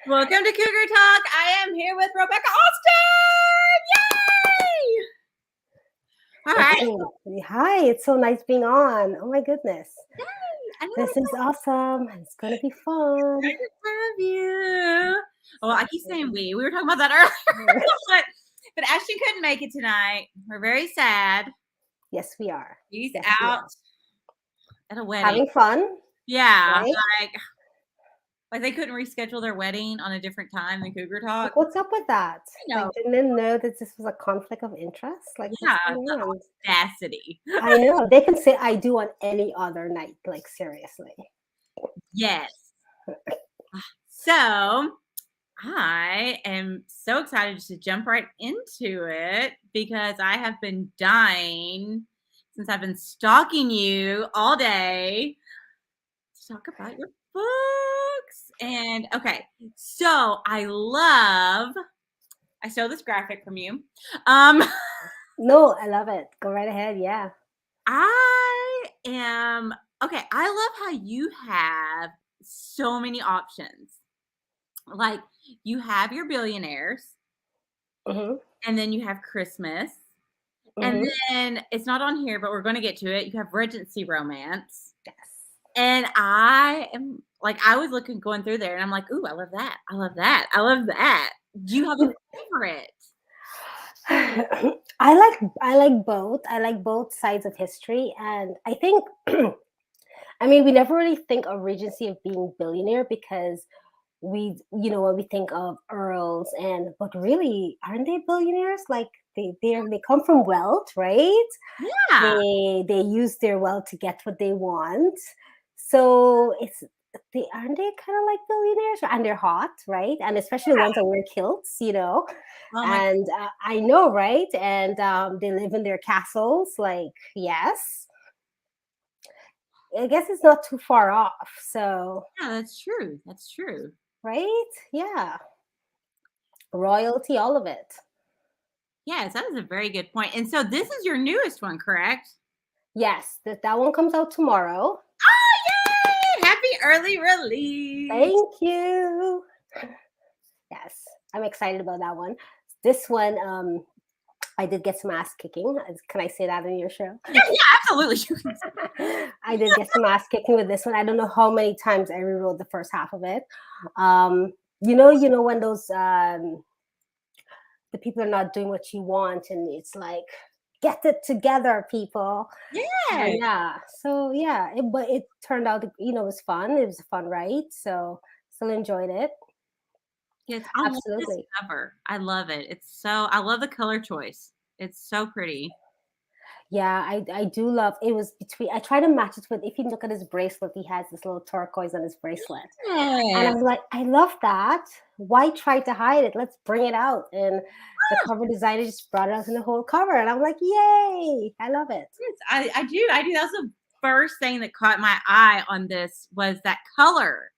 Welcome to Cougar Talk. I am here with Robecca Austin. Yay! All right. Hi, it's so nice being on. Oh my goodness. Yay! This is awesome. It's going to be fun. I love you. Well, I keep saying we. We were talking about that earlier. but Ashton couldn't make it tonight. We're very sad. Yes, we are. He's out at a wedding. Having fun. Yeah. Right? Like they couldn't reschedule their wedding on a different time than Cougar Talk. Like, what's up with that? I didn't know that this was a conflict of interest. Like, yeah, the audacity. I know. They can say I do on any other night. Like, seriously. Yes. So I am so excited to jump right into it because I have been dying since I've been stalking you all day to talk about your books. And okay, so I stole this graphic from you. No, I love it. Go right ahead. Yeah. I love how you have so many options. Like you have your billionaires, and then you have Christmas, and then it's not on here, but we're going to get to it. You have Regency romance. Yes. And I am like, I was going through there, and I'm like, ooh, I love that. I love that. I love that. Do you have a favorite? I like both. I like both sides of history, and I think, I mean, we never really think of Regency of being billionaire because when we think of earls, but really, aren't they billionaires? Like they come from wealth, right? Yeah. They use their wealth to get what they want. So aren't they kind of like billionaires? And they're hot, right? And especially the ones that wear kilts, Oh I know, right? And they live in their castles. Like, yes. I guess it's not too far off. So yeah, that's true. That's true. Right? Yeah. Royalty, all of it. Yes, that is a very good point. And so this is your newest one, correct? Yes, that one comes out tomorrow. Oh, yay! Happy early release. Thank you. Yes, I'm excited about that one. This one, I did get some ass kicking. Can I say that in your show? Yeah, absolutely. I did get some ass kicking with this one. I don't know how many times I rewrote the first half of it. You know when those the people are not doing what you want, and it's like, get it together, people. Yeah. So yeah, but it turned out, it was fun. It was a fun write. So still enjoyed it. Yes, absolutely. Love this cover. I love it. I love the color choice. It's so pretty. Yeah, I do love it. Was between, I try to match it with, if you look at his bracelet, he has this little turquoise on his bracelet. And I was like, I love that. Why try to hide it? Let's bring it out. And the cover designer just brought it out in the whole cover. And I'm like, yay, I love it. Yes, I do. That was the first thing that caught my eye on this was that color.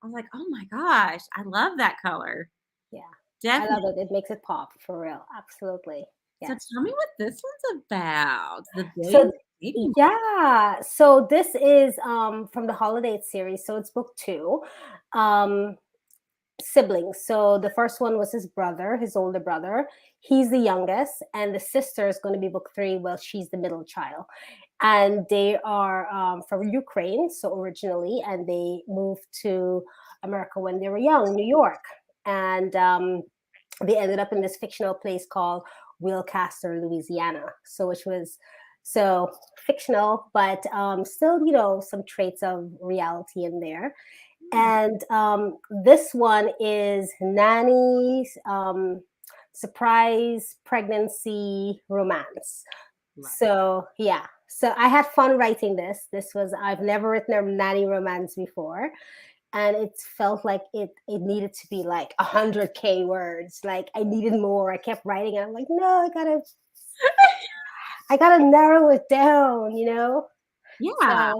I was like, oh my gosh, I love that color. Yeah, definitely. I love it. It makes it pop for real. Absolutely. Yeah. So tell me what this one's about. So this is from the Holiday series. So it's book 2. Siblings. So the first one was his brother, his older brother. He's the youngest, and the sister is going to be book 3. Well, she's the middle child. And they are from Ukraine, so originally, and they moved to America when they were young, New York. And they ended up in this fictional place called Wilcaster, Louisiana. So which was fictional, but still, some traits of reality in there. And this one is Nanny's surprise pregnancy romance. Right. So yeah. So I had fun writing this. I've never written a nanny romance before. And it felt like it needed to be like 100K words. Like I needed more. I kept writing and I'm like, no, I gotta narrow it down, Yeah.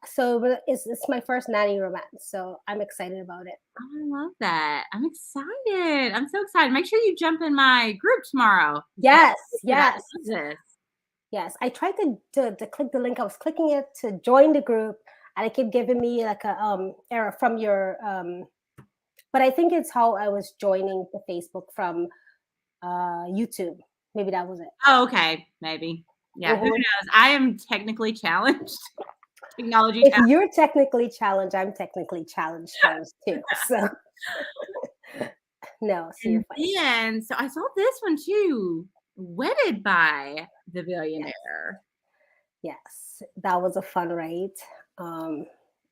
So it's my first nanny romance. So I'm excited about it. Oh, I love that. I'm excited. I'm so excited. Make sure you jump in my group tomorrow. Yes. Yes. I tried to click the link. I was clicking it to join the group, and it kept giving me like a error from your But I think it's how I was joining the Facebook from YouTube. Maybe that was it. Oh, okay, maybe. Yeah, who Mhm. knows? I am technically challenged. Technology If challenged. you're technically challenged, I'm technically challenged too. So no, so you're And fine. then, so I saw this one too. Wedded by the Yes, billionaire. yes, that was a fun ride. Um,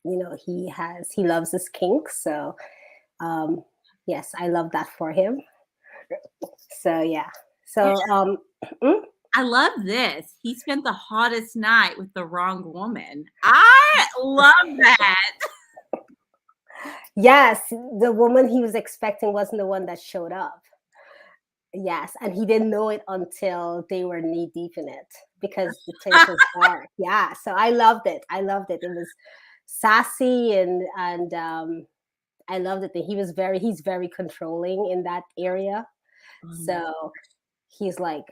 he loves his kink, so um, yes, I love that for him. So yeah, And so mm, I love this. He spent the hottest night with the wrong woman. I love that. yes, the woman he was expecting wasn't the one that showed up. Yes, and he didn't know it until they were knee deep in it because the place was dark. Yeah, so I loved it. I loved it. It was sassy and I loved it that he's very controlling in that area. Oh my So he's like,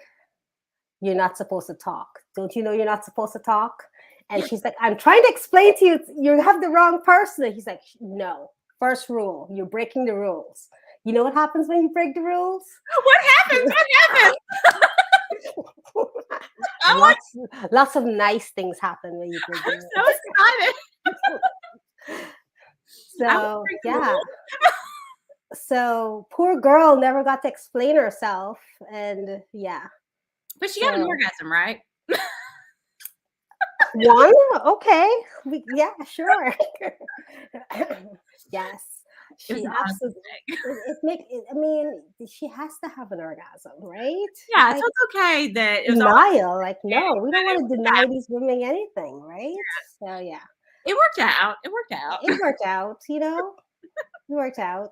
"You're not supposed to talk. Don't you know you're not supposed to talk?" And she's like, "I'm trying to explain to you, you have the wrong person." And he's like, "No. First rule, you're breaking the rules. You know what happens when you break the rules?" what happens? What happens? I'm like, lots of nice things happen when you break the I'm rules. so excited. I want to So break the yeah, rules. so poor girl never got to explain herself, and yeah, But she got an so orgasm, right? one, okay, yeah, sure. Yes, It was she an awesome absolutely. thing. I mean, she has to have an orgasm, right? It's Yeah, so like it's okay that it was all denial. Like, no, okay, we don't but want to deny these women anything, right? So yeah, it worked out. It worked out. it worked out. It worked out.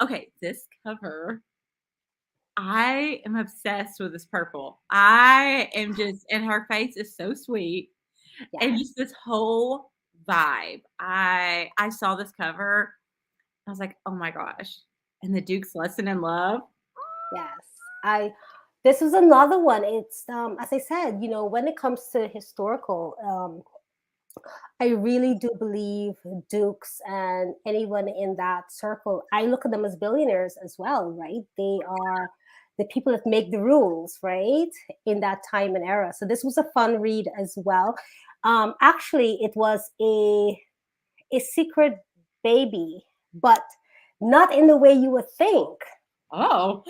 Okay, this cover, I am obsessed with this purple. I am just, and her face is so sweet, and Yes, just this whole vibe. I saw this cover, I was like, oh my gosh. And the Duke's Lesson in Love. yes. I This was another one. It's as I said, when it comes to historical, I really do believe dukes and anyone in that circle, I look at them as billionaires as well, right? They are the people that make the rules, right? In that time and era. So this was a fun read as well. Actually, it was a secret baby, but not in the way you would think. Oh.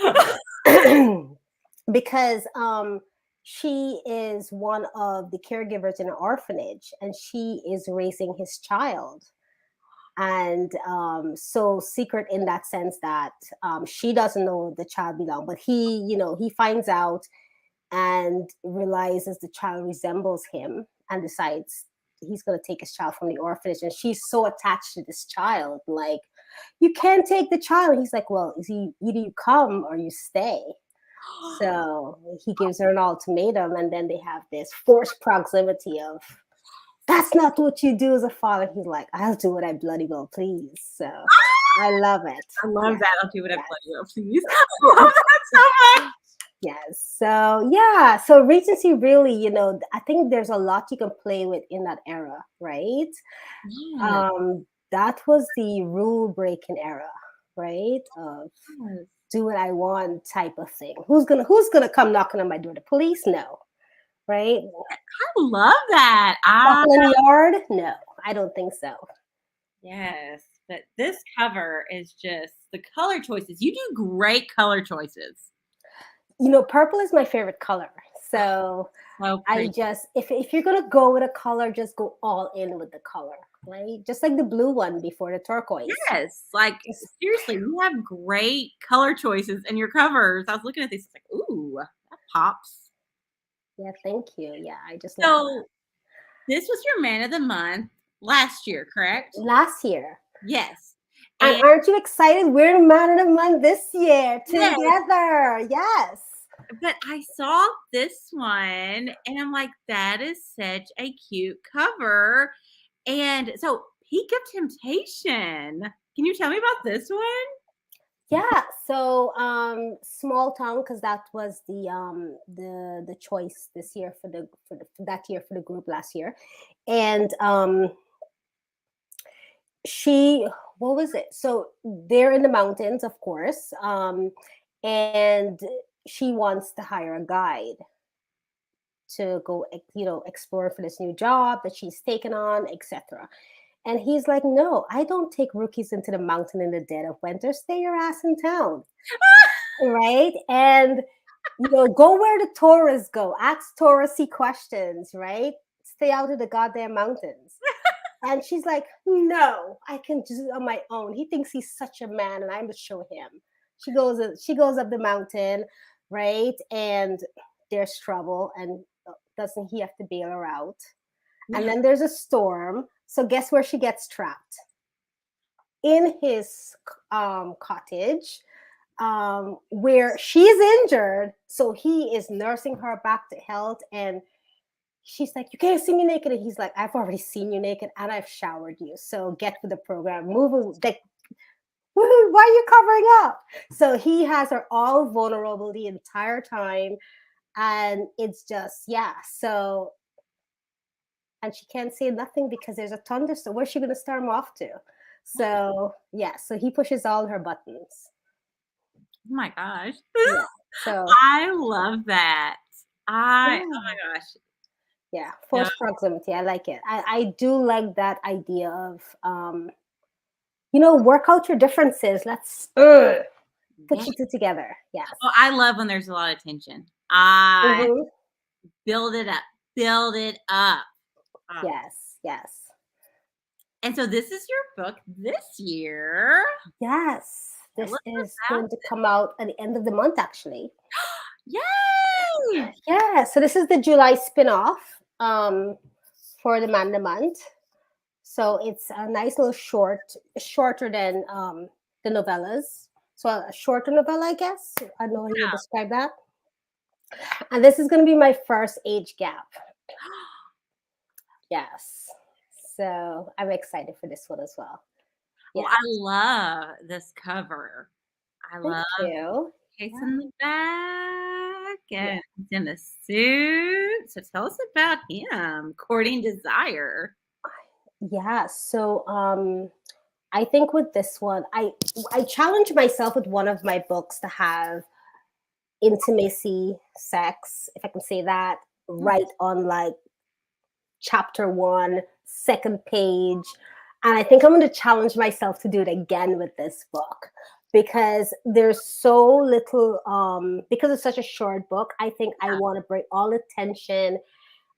Because she is one of the caregivers in an orphanage and she is raising his child. And so secret in that sense that she doesn't know the child belong, but he finds out and realizes the child resembles him and decides he's going to take his child from the orphanage. And she's so attached to this child, like, you can't take the child. And he's like, well, either you come or you stay. So he gives her an ultimatum, and then they have this forced proximity of, that's not what you do as a father. He's like, I'll do what I bloody well please. So I love it. I love Yes, that. I'll do what I yes, bloody well, please. I love that so much. yes. So yeah, so Regency really, I think there's a lot you can play with in that era, right? Yes, That was the rule breaking era, right? Of yes. do what I want type of thing. Who's gonna come knocking on my door? The police? No. Right? I love that. Walking in the yard? No, I don't think so. Yes, but this cover is just the color choices. You do great color choices. Purple is my favorite color. So So I pretty. just, if you're gonna go with a color, just go all in with the color, right? Just like the blue one before the turquoise. Yes, like Just, seriously, you have great color choices in your covers. I was looking at these, it's like, ooh, that pops. yeah, thank you. Yeah, I just love that. So this was your man of the month last year, correct? Last year. Yes. And And aren't you excited? We're the man of the month this year yes, together. Yes. but I saw this one and I'm like, that is such a cute cover. And so Peak of Temptation. Can you tell me about this one? Yeah, so small town, because that was the choice this year for that year for the group last year. And what was it? So they're in the mountains, of course, and she wants to hire a guide to go, explore for this new job that she's taken on, etc. And he's like, no, I don't take rookies into the mountain in the dead of winter. Stay your ass in town. Right? And, go where the tourists go. Ask touristy questions, right? Stay out of the goddamn mountains. And she's like, no, I can do it on my own. He thinks he's such a man, and I'm going to show him. She goes up the mountain, right? And there's trouble, and doesn't he have to bail her out? And then there's a storm. So guess where she gets trapped? In his cottage, where she's injured. So he is nursing her back to health. And she's like, you can't see me naked. And he's like, I've already seen you naked and I've showered you. So get with the program. Move. Like, why are you covering up? So he has her all vulnerable the entire time. And it's just, yeah. So, and she can't say nothing because there's a thunderstorm. Where's she going to storm off to? So, yeah. So he pushes all her buttons. Oh my gosh. Yeah. So I love that. Oh my gosh. Yeah. Forced proximity. I like it. I do like that idea of, work out your differences. Let's put you two together. Yes. Oh, I love when there's a lot of tension. Build it up. Build it up. Oh. Yes. And so this is your book this year. Yes. This is going to come out at the end of the month, actually. Yay! Yeah. So this is the July spin-off for the Man of the Month. So it's a nice little shorter than the novellas. So a shorter novella, I guess. I don't know how you describe that. And this is going to be my first age gap. Yes. So I'm excited for this one as well. Yeah. Well, I love this cover. I love you. Case in the back and he's in a suit. So tell us about him, Courting Desire. Yeah. So I think with this one, I challenged myself with one of my books to have intimacy, sex, if I can say that, right on like chapter 1, second page. And I think I'm going to challenge myself to do it again with this book because there's so little, because it's such a short book. I think I want to bring all the tension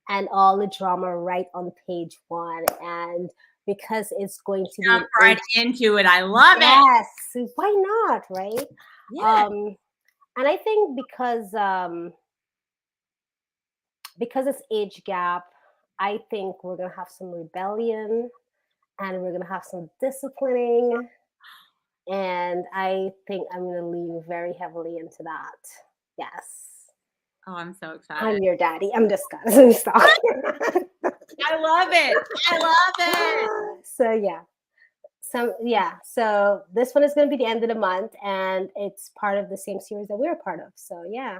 and all the drama right on page 1. And because it's going to jump right into it. I love it. Yes. Why not? Right. Yeah. And I think because it's age gap, I think we're going to have some rebellion and we're going to have some disciplining. And I think I'm going to lean very heavily into that. Yes. Oh, I'm so excited. I'm your daddy. I'm just going to stop. I love it. I love it. So, yeah. So this one is going to be the end of the month and it's part of the same series that we're a part of. So, yeah.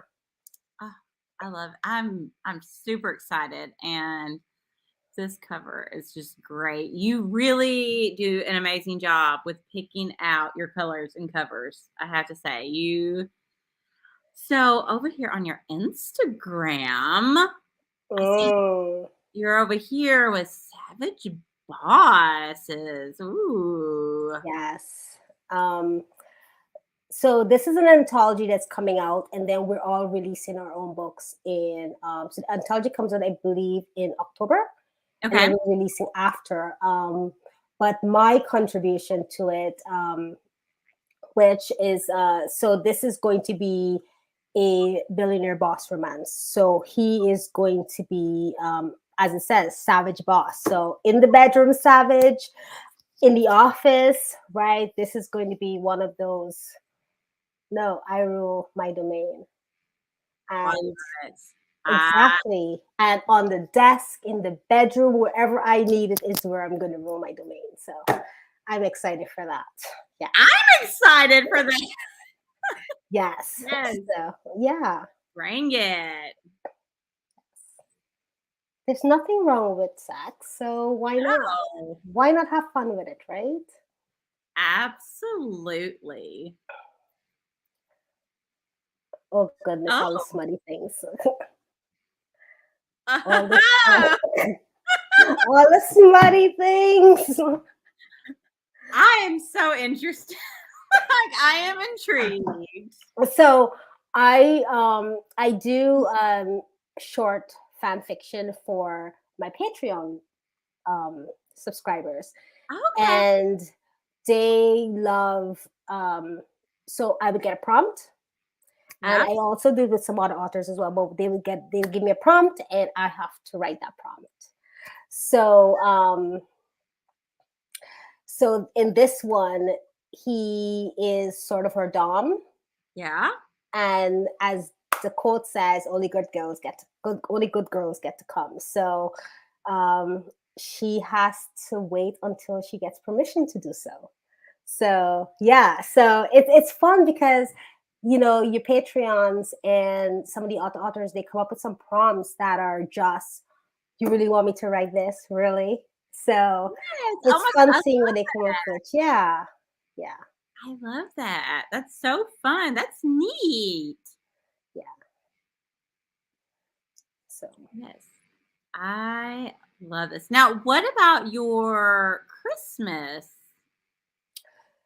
Oh, I love it. I'm super excited. And this cover is just great. You really do an amazing job with picking out your colors and covers. I have to say, so over here on your Instagram, you're over here with Savage Bosses. Ooh. Yes. So this is an anthology that's coming out, and then we're all releasing our own books in. So the anthology comes out, I believe, in October. Okay. And then we're releasing after. But my contribution to it, which is so this is going to be a billionaire boss romance. So he is going to be, as it says, savage boss. So in the bedroom, savage. In the office, right? This is going to be one of those. No, I rule my domain. And exactly. And on the desk, in the bedroom, wherever I need it is where I'm going to rule my domain. So I'm excited for that. Yeah. I'm excited for that. Yes. So, yeah. Bring it. There's nothing wrong with sex, so why not? No, Why not have fun with it, right? absolutely. Oh goodness, all the Oh. smutty things. all the all the smutty things. I am so interested. Like, I am intrigued. So I do short fan fiction for my Patreon subscribers, Okay. and they love so I would get a prompt, and Yeah. I also do with some other authors as well, but they would give me a prompt and I have to write that prompt. So so in this one, he is sort of her dom, Yeah. and as the quote says, only good girls get to come. So um, she has to wait until she gets permission to do so. So yeah, so it's fun because your Patreons and some of the authors, they come up with some prompts that are just, you really want me to write this, really? So Yes. Oh it's my fun god, seeing what they come up with. Yeah, yeah, I love that. That's so fun. That's neat. yeah. So Yes. I love this. Now, what about your Christmas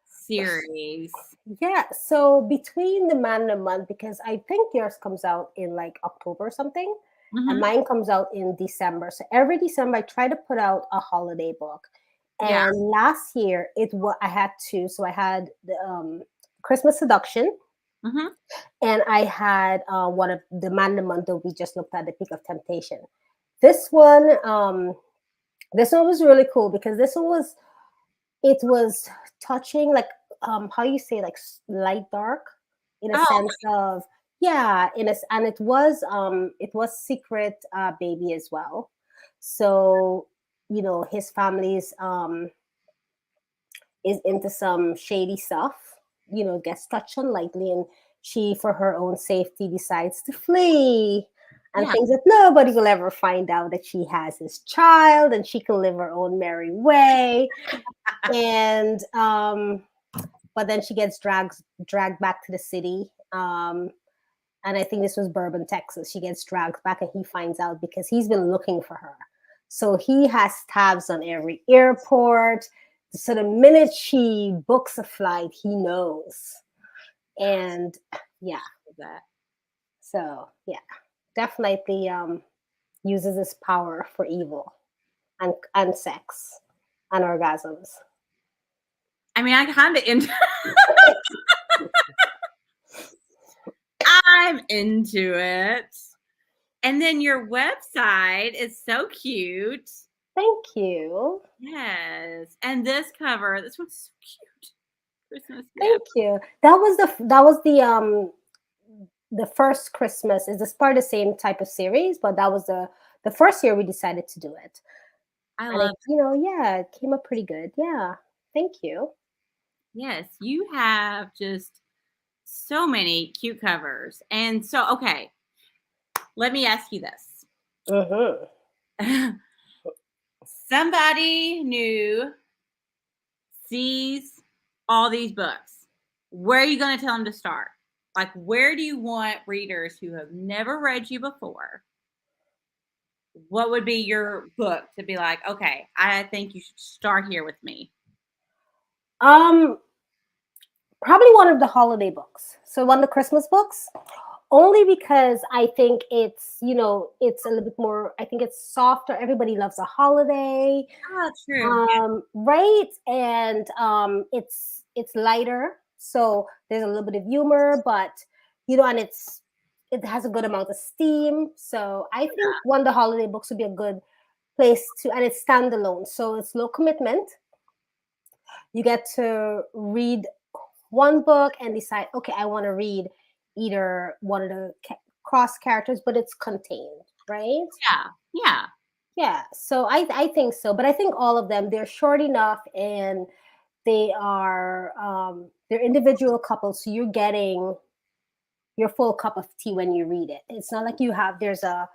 series? yeah, so between the man and the month, because I think yours comes out in like October or something, and Mhm. mine comes out in December. So every December I try to put out a holiday book. Yeah. And last year I had two. So I had the Christmas Seduction, Mhm. and I had one of the man and the month that we just looked at, the Peak of Temptation. This one, this one was really cool because this one was, it was touching, like how you say, like light dark, in a Oh, sense of, yeah, and it was secret baby as well. So his family's is into some shady stuff, gets touched on lightly, and she, for her own safety, decides to flee and yeah. thinks that nobody will ever find out that she has his child and she can live her own merry way. And but then she gets dragged back to the city. And I think this was Bourbon, Texas. She gets dragged back, and he finds out because he's been looking for her. So he has tabs on every airport. So the minute she books a flight, he knows. And yeah, Love that. so yeah, definitely uses his power for evil and sex and orgasms. I mean, I kind of into I'm into it. And then your website is so cute. Thank you. Yes. And this one's so cute. Christmas gift. Thank you. That was the first Christmas. Is this part of the same type of series? But that was the first year we decided to do it, I and love yeah, it came up pretty good. Yeah, thank you. Yes, you have just so many cute covers. And so, okay, let me ask you this. Hmm. Somebody new sees all these books. Where are you going to tell them to start? Like, where do you want readers who have never read you before? What would be your book to be like, okay, I think you should start here with me? Um, Probably one of the holiday books. So one of the Christmas books, only because I think it's a little bit more. I think it's softer. Everybody loves a holiday, Oh, true. right? And it's lighter, so there's a little bit of humor, but and it has a good amount of steam. So I think one of the holiday books would be a good place to, and it's standalone, so it's low commitment. You get to read one book and decide, okay, I want to read either one of the cross characters, but it's contained, right? Yeah. Yeah. Yeah, so I think so, but I think all of them, they're short enough, and they're individual couples, so you're getting your full cup of tea when you read it. It's not like there's a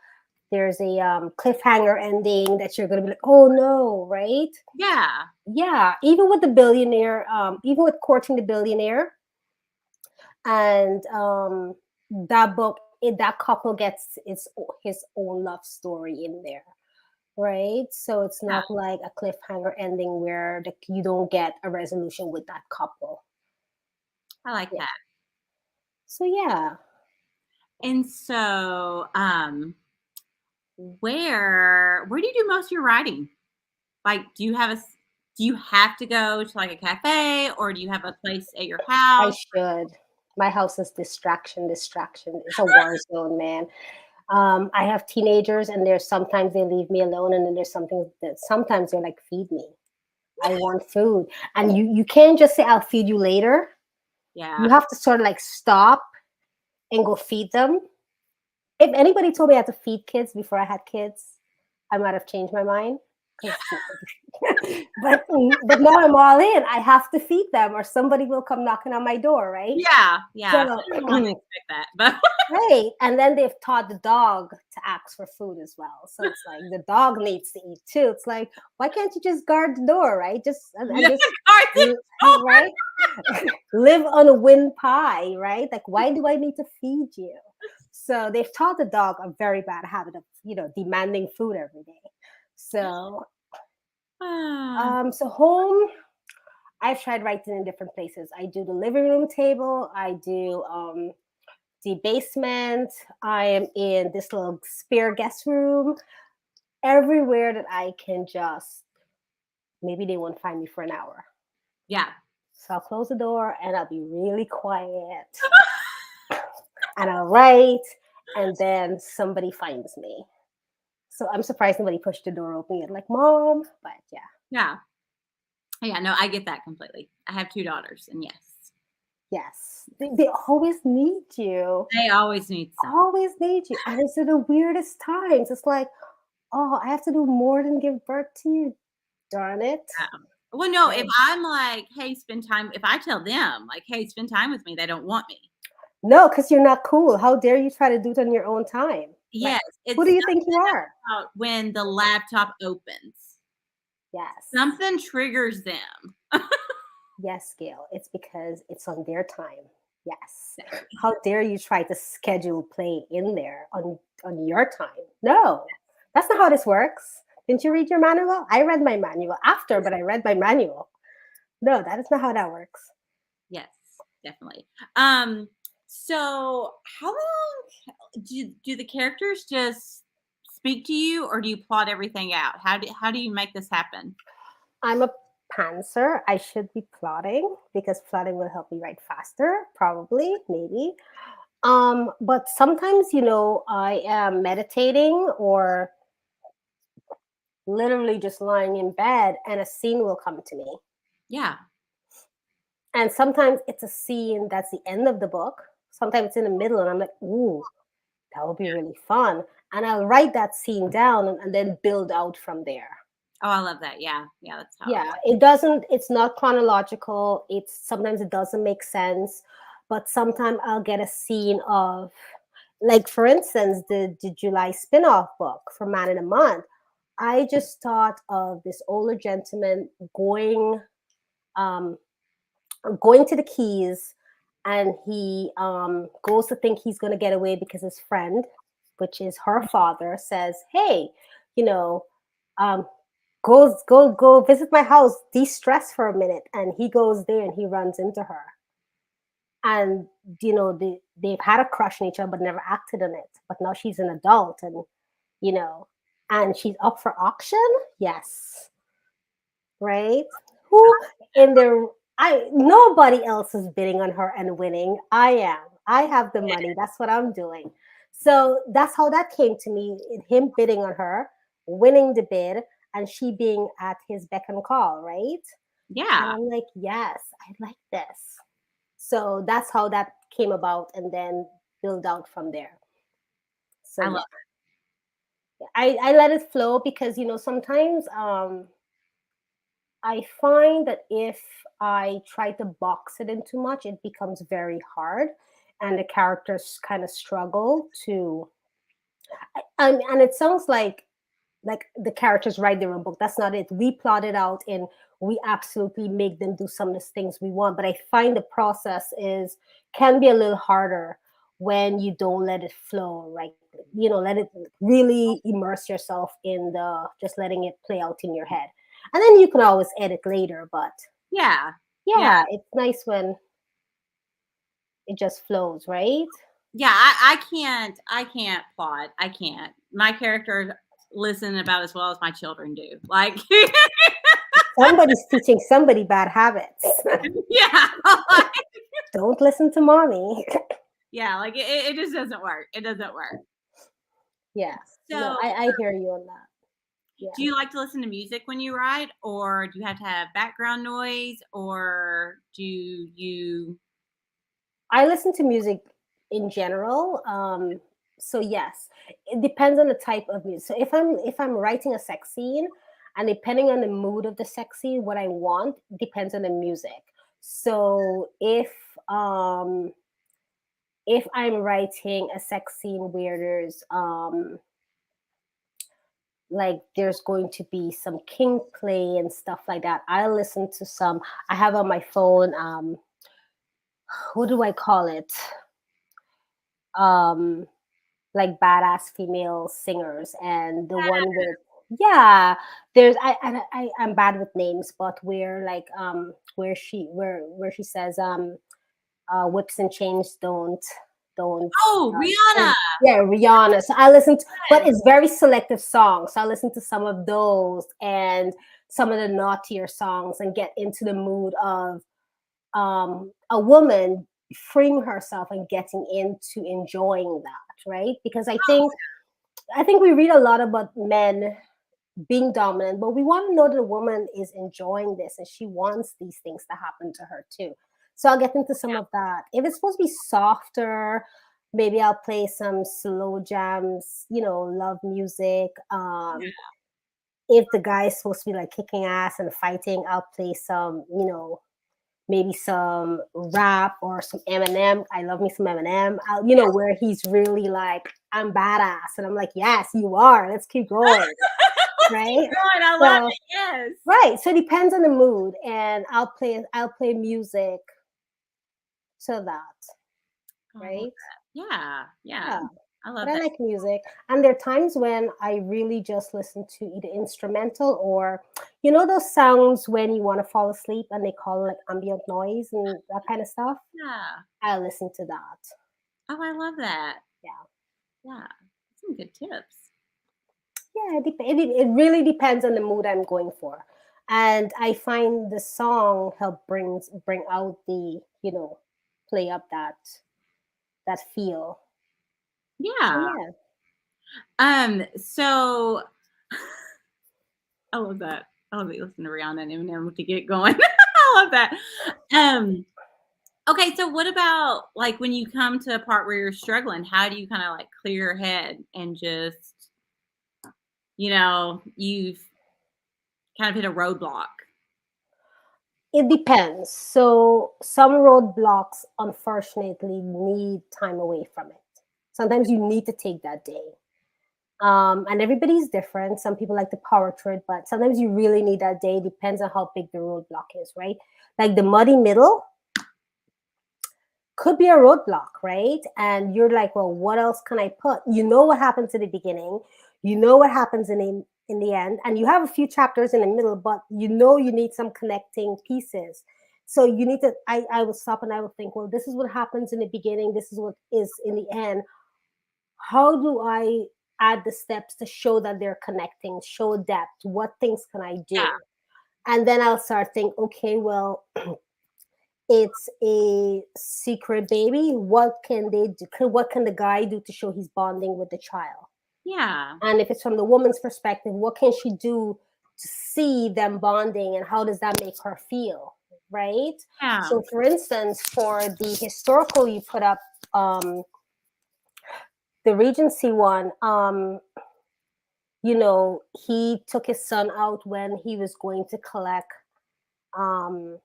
there's a cliffhanger ending that you're gonna be like, oh no, right? Yeah. Yeah, even with the billionaire, even with Courting the Billionaire, and that book, that couple gets his own love story in there, right? So it's Yeah. not like a cliffhanger ending where you don't get a resolution with that couple. I like Yeah. that. So yeah, And so, where do you do most of your writing? Like, do you have to go to like a cafe, or do you have a place at your I house? should. My house is distraction. Distraction. It's a war zone, man. I have teenagers, and there's sometimes they leave me alone, and then there's something that sometimes they're like, "Feed me. I want food," and you can't just say, "I'll feed you later." You Yeah. have to sort of like stop and go feed them. If anybody told me I had to feed kids before I had kids, I might have changed my mind. 'Cause but now I'm all in. I have to feed them, or somebody will come knocking on my door, right? Yeah. Yeah. So I didn't want to expect that, but right, and then they've taught the dog to ask for food as well. So it's like the dog needs to eat too. It's like, why can't you just guard the door, right? Just and yeah, just guard the door. right, live on a win pie, right? Like, why do I need to feed you? So they've taught the dog a very bad habit of demanding food every day. So Ah, so home, I've tried writing in different places. I do the living room table. I do the basement. I am in this little spare guest room. Everywhere that I can just, maybe they won't find me for an hour. yeah. So I'll close the door and I'll be really quiet and I'll write, and then somebody finds me. So I'm surprised nobody pushed the door open yet, like, Mom. But yeah, Yeah. Yeah, no, I get that completely. I have 2 daughters, and yes, yes. They always need you. they always need some. Always need you. And it's at the weirdest times. It's like, oh, I have to do more than give birth to you. Darn it. Well, no, if Right. I'm like, "Hey, spend time," if I tell them, like, "Hey, spend time with me," they don't want me. No, because you're not cool. How dare you try to do it on your own time? Like, Yes, who it's do you think you are? about when the laptop opens. Yes. Something triggers them. Yes, Gail. It's because it's on their time. Yes. How dare you try to schedule play in there on your time? No, that's not how this works. Didn't you read your manual? I read my manual after, but I read my manual. No, that is not how that works. Yes, definitely. Um, so how long do the characters just speak to you, or do you plot everything out? How do you make this happen? I'm a pantser. I should be plotting because plotting will help me write faster, probably, maybe. But sometimes, I am meditating or literally just lying in bed and a scene will come to me. Yeah. And sometimes it's a scene that's the end of the book. Sometimes it's in the middle and I'm like, ooh, that would be really fun. And I'll write that scene down and then build out from there. Oh, I love that. Yeah. Yeah, that's how I Yeah, like. it's not chronological. It's sometimes it doesn't make sense, but sometimes I'll get a scene of, like, for instance, the July spin-off book for Man in a Month. I just thought of this older gentleman um going to the Keys, and he goes to think he's going to get away because his friend, which is her father, says, "Hey, you know, um, go visit my house, de-stress for a minute." And he goes there and he runs into her, and they've had a crush on each other but never acted on it. But now she's an adult, and you know, and she's up for auction. Yes, right? Who in there? I Nobody else is bidding on her and winning. I am. I have the money. That's what I'm doing. So that's how that came to me. Him bidding on her, winning the bid, and she being at his beck and call, right? And Yeah. I'm like, yes, I like this. So that's how that came about, and then build out from there. So I yeah, love I let it flow because sometimes I find that if I try to box it in too much, it becomes very hard, and the characters kind of struggle to And it sounds like the characters write their own book. That's not it. We plot it out and we absolutely make them do some of the things we want. But I find the process can be a little harder when you don't let it flow, right? Let it really immerse yourself in just letting it play out in your head. And then you can always edit later, but Yeah. yeah, it's nice when it just flows, right? Yeah, I can't plot. I can't. My characters listen about as well as my children do. Like Somebody's teaching somebody bad habits. yeah. Don't listen to mommy. Yeah, like it just doesn't work. It doesn't work. Yeah. No, So, I hear you on that. do Yeah. you like to listen to music when you write, or do you have to have background noise, or do you I listen to music in general. So yes, it depends on the type of music. So if I'm writing a sex scene, and depending on the mood of the sex scene, what I want depends on the music. So if I'm writing a sex scene where there's going to be some king play and stuff like that, I listen to some. I have on my phone. What do I call it? Um, like badass female singers, and the one with, yeah, there's I'm bad with names, but where she says whips and chains don't Oh, Rihanna. yeah, Rihanna. So I listen to, but Yes. it's very selective songs. So I listen to some of those and some of the naughtier songs and get into the mood of a woman freeing herself and getting into enjoying that, right? Because I think we read a lot about men being dominant, but we want to know that the woman is enjoying this and she wants these things to happen to her too. So I'll get into some of that. If it's supposed to be softer, maybe I'll play some slow jams, love music. Yeah. If the guy is supposed to be like kicking ass and fighting, I'll play some, maybe some rap or some Eminem. I love me some Eminem. Where he's really like, I'm badass, and I'm like, yes, you are. Let's keep going, Let's keep right? going. I love So it. Yes. right, so it depends on the mood, and I'll play music to that, Oh, I love right? that. Yeah. Yeah. Yeah. I But love I that. like music, and there are times when I really just listen to either instrumental or, those sounds when you want to fall asleep and they call it like ambient noise and that kind of stuff. Yeah. I listen to that. Oh, I love that. Yeah. Yeah. Some good tips. Yeah, it really depends on the mood I'm going for. And I find the song help bring out play up that feel. So Yeah. yeah. So I love that. I love that you listen to Rihanna and Eminem to get going. I love that. Um, okay, so what about like when you come to a part where you're struggling, how do you kind of like clear your head and just, you've kind of hit a roadblock? It depends. So some roadblocks unfortunately need time away from it. Sometimes you need to take that day. And everybody's different. Some people like to power through it, but sometimes you really need that day. Depends on how big the roadblock is, right? Like the muddy middle could be a roadblock, right? And you're like, well, what else can I put? You know what happens in the beginning, you know what happens in the end, and you have a few chapters in the middle, but you need some connecting pieces. So you need to. I will stop and I will think, well, this is what happens in the beginning. This is what is in the end. How do I add the steps to show that they're connecting, show depth? What things can I Yeah. do? And then I'll start thinking, okay, well, it's a secret baby. What can they do? What can the guy do to show he's bonding with the child? Yeah. And if it's from the woman's perspective, what can she do to see them bonding, and how does that make her feel? Right. Yeah. So, for instance, for the historical you put up, the Regency one, he took his son out when he was going to collect um,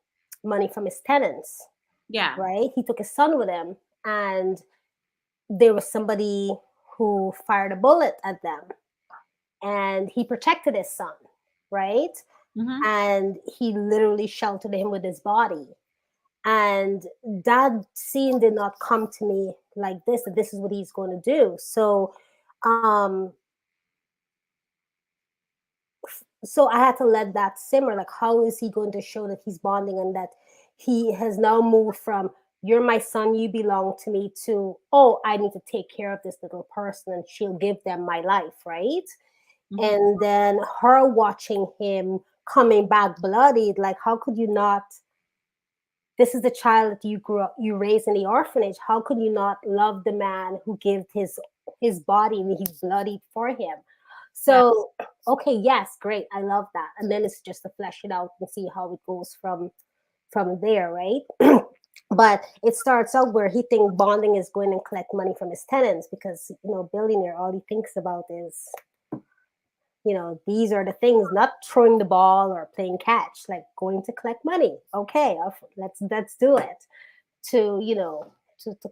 money from his tenants, Yeah. right? He took his son with him, and there was somebody who fired a bullet at them, and he protected his son, right? Mm-hmm. And he literally sheltered him with his body. And that scene did not come to me like this, that this is what he's going to do. Um, so I had to let that simmer. Like, how is he going to show that he's bonding and that he has now moved from "you're my son, you belong to me" to "oh, I need to take care of this little person and she'll give them my life," right? Mm-hmm. And then her watching him coming back bloodied. Like, how could you not? This is the child that you grew up, you raised in the orphanage. How could you not love the man who gave his body and he's bloodied for him? Yeah. So, okay, yes, great, I love that. And then it's just to flesh it out and see how it goes from there, right? But it starts out where he thinks bonding is going and collect money from his tenants because, billionaire, all he thinks about is, these are the things, not throwing the ball or playing catch, like going to collect money. Okay, let's do it. To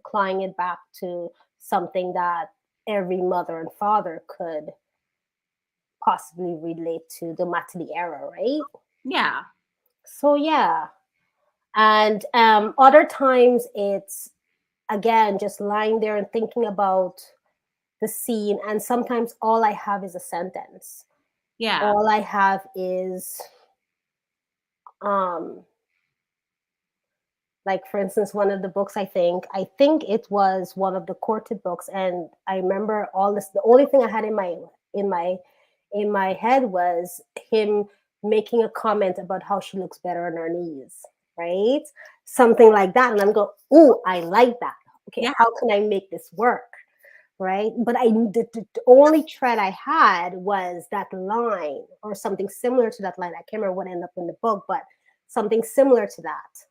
clawing it back to something that every mother and father could possibly relate to, the Matli era, right? Yeah. So yeah. And other times it's again just lying there and thinking about the scene, and sometimes all I have is a sentence. Yeah. All I have is um like, for instance, one of the books, I think it was one of the courted books, and I remember all this. The only thing I had in my head was him making a comment about how she looks better on her knees, right? Something like that, and I'm going, "Oh, I like that. Okay, Yeah. how can I make this work?" Right? But the only thread I had was that line or something similar to that line. I can't remember what ended up in the book, but something similar to that.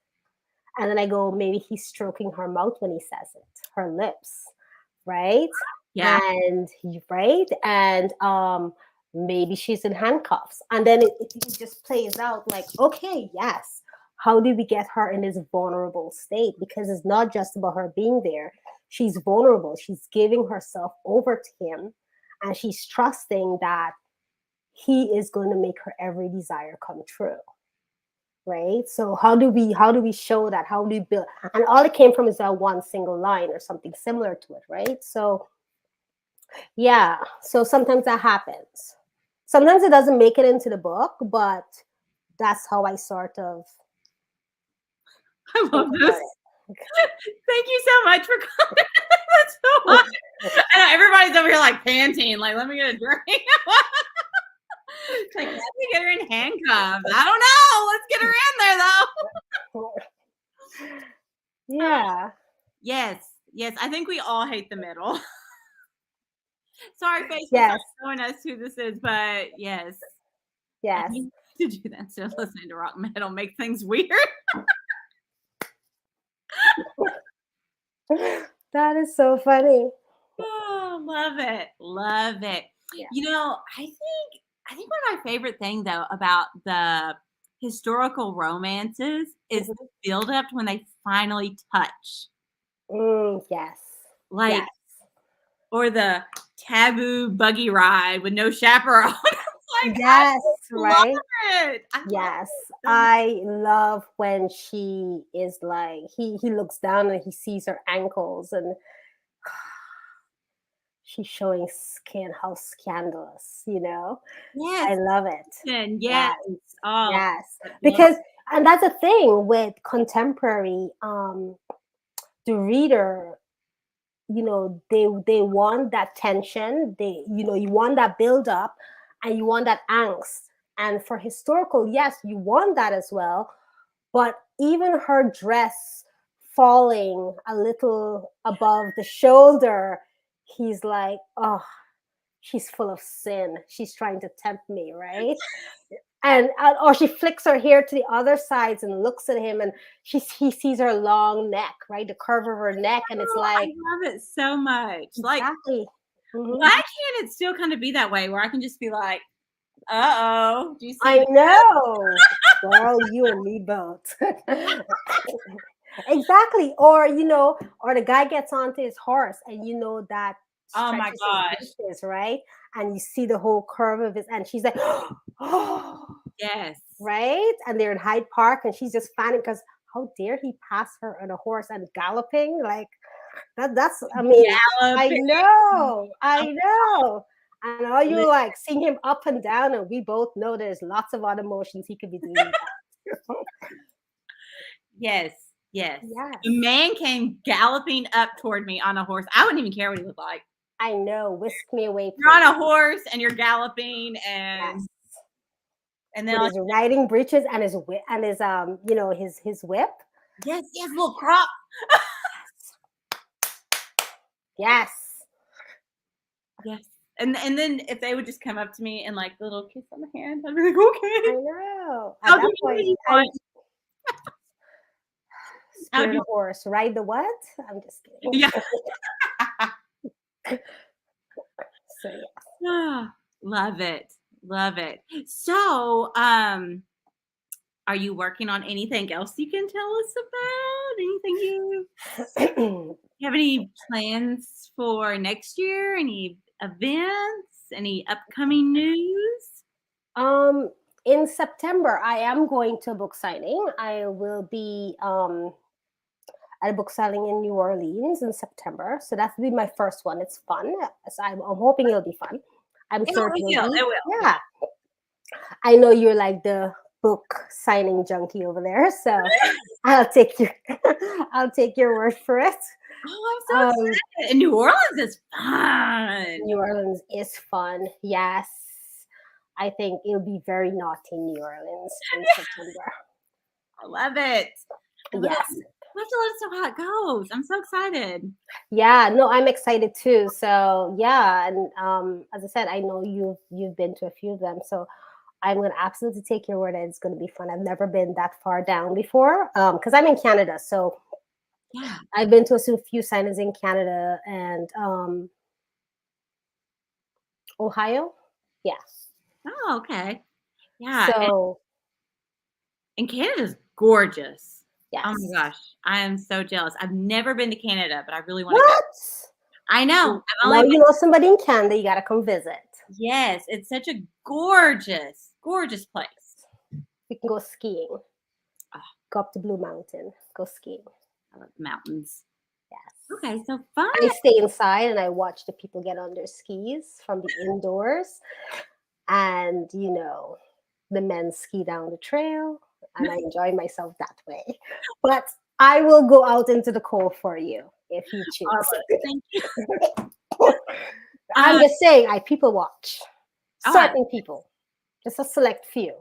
And then I go, maybe he's stroking her mouth when he says it, her lips, right? Yeah. And maybe she's in handcuffs. And then it just plays out like, okay, yes. How do we get her in this vulnerable state? Because it's not just about her being there. She's vulnerable. She's giving herself over to him, and she's trusting that he is going to make her every desire come true. Right? So how do we show that? How do we build? And all it came from is that one single line or something similar to it, right? So yeah, so sometimes that happens. Sometimes it doesn't make it into the book, but that's how I sort of I think love about this. Thank you so much for coming. That's so it. hot. I know everybody's over here like panting, like, let me get a drink. It's like, let me get her in handcuffs. I don't know. Let's get her in there though. Yeah. Yes. Yes. I think we all hate the middle. Sorry, Facebook's Yes. not showing us who this is, but yes. Yes. I need to do that instead of listening to rock metal, make things weird. That is so funny. Oh, love it. Love it. Yeah. I think one of my favorite things though about the historical romances is the build up when they finally touch. Yes. Like, Yes. or the taboo buggy ride with no chaperone. Like, Yes, I love right? it. I love Yes. it so much. I love when she is like, he looks down and he sees her ankles, and she's showing skin, how scandalous, I Yes. love it. And yes. Yes. Oh, Yes. I love Because, and that's a thing with contemporary, the reader, they want that tension. You want that build up, and you want that angst. And for historical, yes, you want that as well. But even her dress falling a little above the shoulder, he's like, oh, she's full of sin. She's trying to tempt me, right? And or she flicks her hair to the other sides and looks at him, and he sees her long neck, right, the curve of her neck, and it's I like, love it so much. Like, exactly. why can't it still kind of be that way where I can just be like, uh-oh, do you see I this? know, girl, you and me both. Exactly. Or the guy gets onto his horse, and that Oh my stretches gosh. his britches, right? And you see the whole curve of his, and she's like, oh, Yes. right? And they're in Hyde Park, and she's just fanning because how dare he pass her on a horse and galloping like that's I mean, Galloping. I know. And all you like seeing him up and down, and we both know there's lots of other motions he could be doing that. Yes. Yes. Yes. The man came galloping up toward me on a horse. I wouldn't even care what he looked like. I know. Whisk me away. You're on a horse and you're galloping, and Yes. and then With his riding breeches and his whip and his you know, his whip. yes, little crop. Yes. Yes. And then if they would just come up to me and like a little kiss on the hand, I'd be like, okay. I know. At How that do point, you want? spirit of horse, ride the what? I'm just kidding. Yeah. So yeah. Love it. Love it. So, are you working on anything else you can tell us about? Anything you have any plans for next year? Any events? Any upcoming news? In September, I am going to a book signing. I will be at a book signing in New Orleans in September. So that will be my first one. It's fun. So I'm hoping it'll be fun. I'm sure it will be. It will. Yeah. I know you're like the book signing junkie over there, so I'll take your word for it. Oh, I'm so excited. And New Orleans is fun. New Orleans is fun. Yes. I think it'll be very naughty in New Orleans in September. I love it. Yes. We'll have to let us know how it goes. I'm so excited. Yeah, no, I'm excited too. So yeah, and as I said, I know you've been to a few of them. So I'm gonna absolutely take your word that it's gonna be fun. I've never been that far down before. Because I'm in Canada. So yeah, I've been to a few signings in Canada and Ohio. Yeah. Oh, okay. Yeah. So and Canada's gorgeous. yes. Oh my gosh. I am so jealous. I've never been to Canada, but I really want to What? go. I know. Now you know somebody in Canada, you gotta come visit. Yes, it's such a gorgeous, gorgeous place. We can go skiing. Go up to Blue Mountain, go skiing. I love the mountains. Yes. Okay, so fun. I stay inside and I watch the people get on their skis from the indoors. And, you know, the men ski down the trail and I enjoy myself that way. But I will go out into the cold for you if you choose. Thank you. I'm just saying, I people watch. Certain people. Just a select few.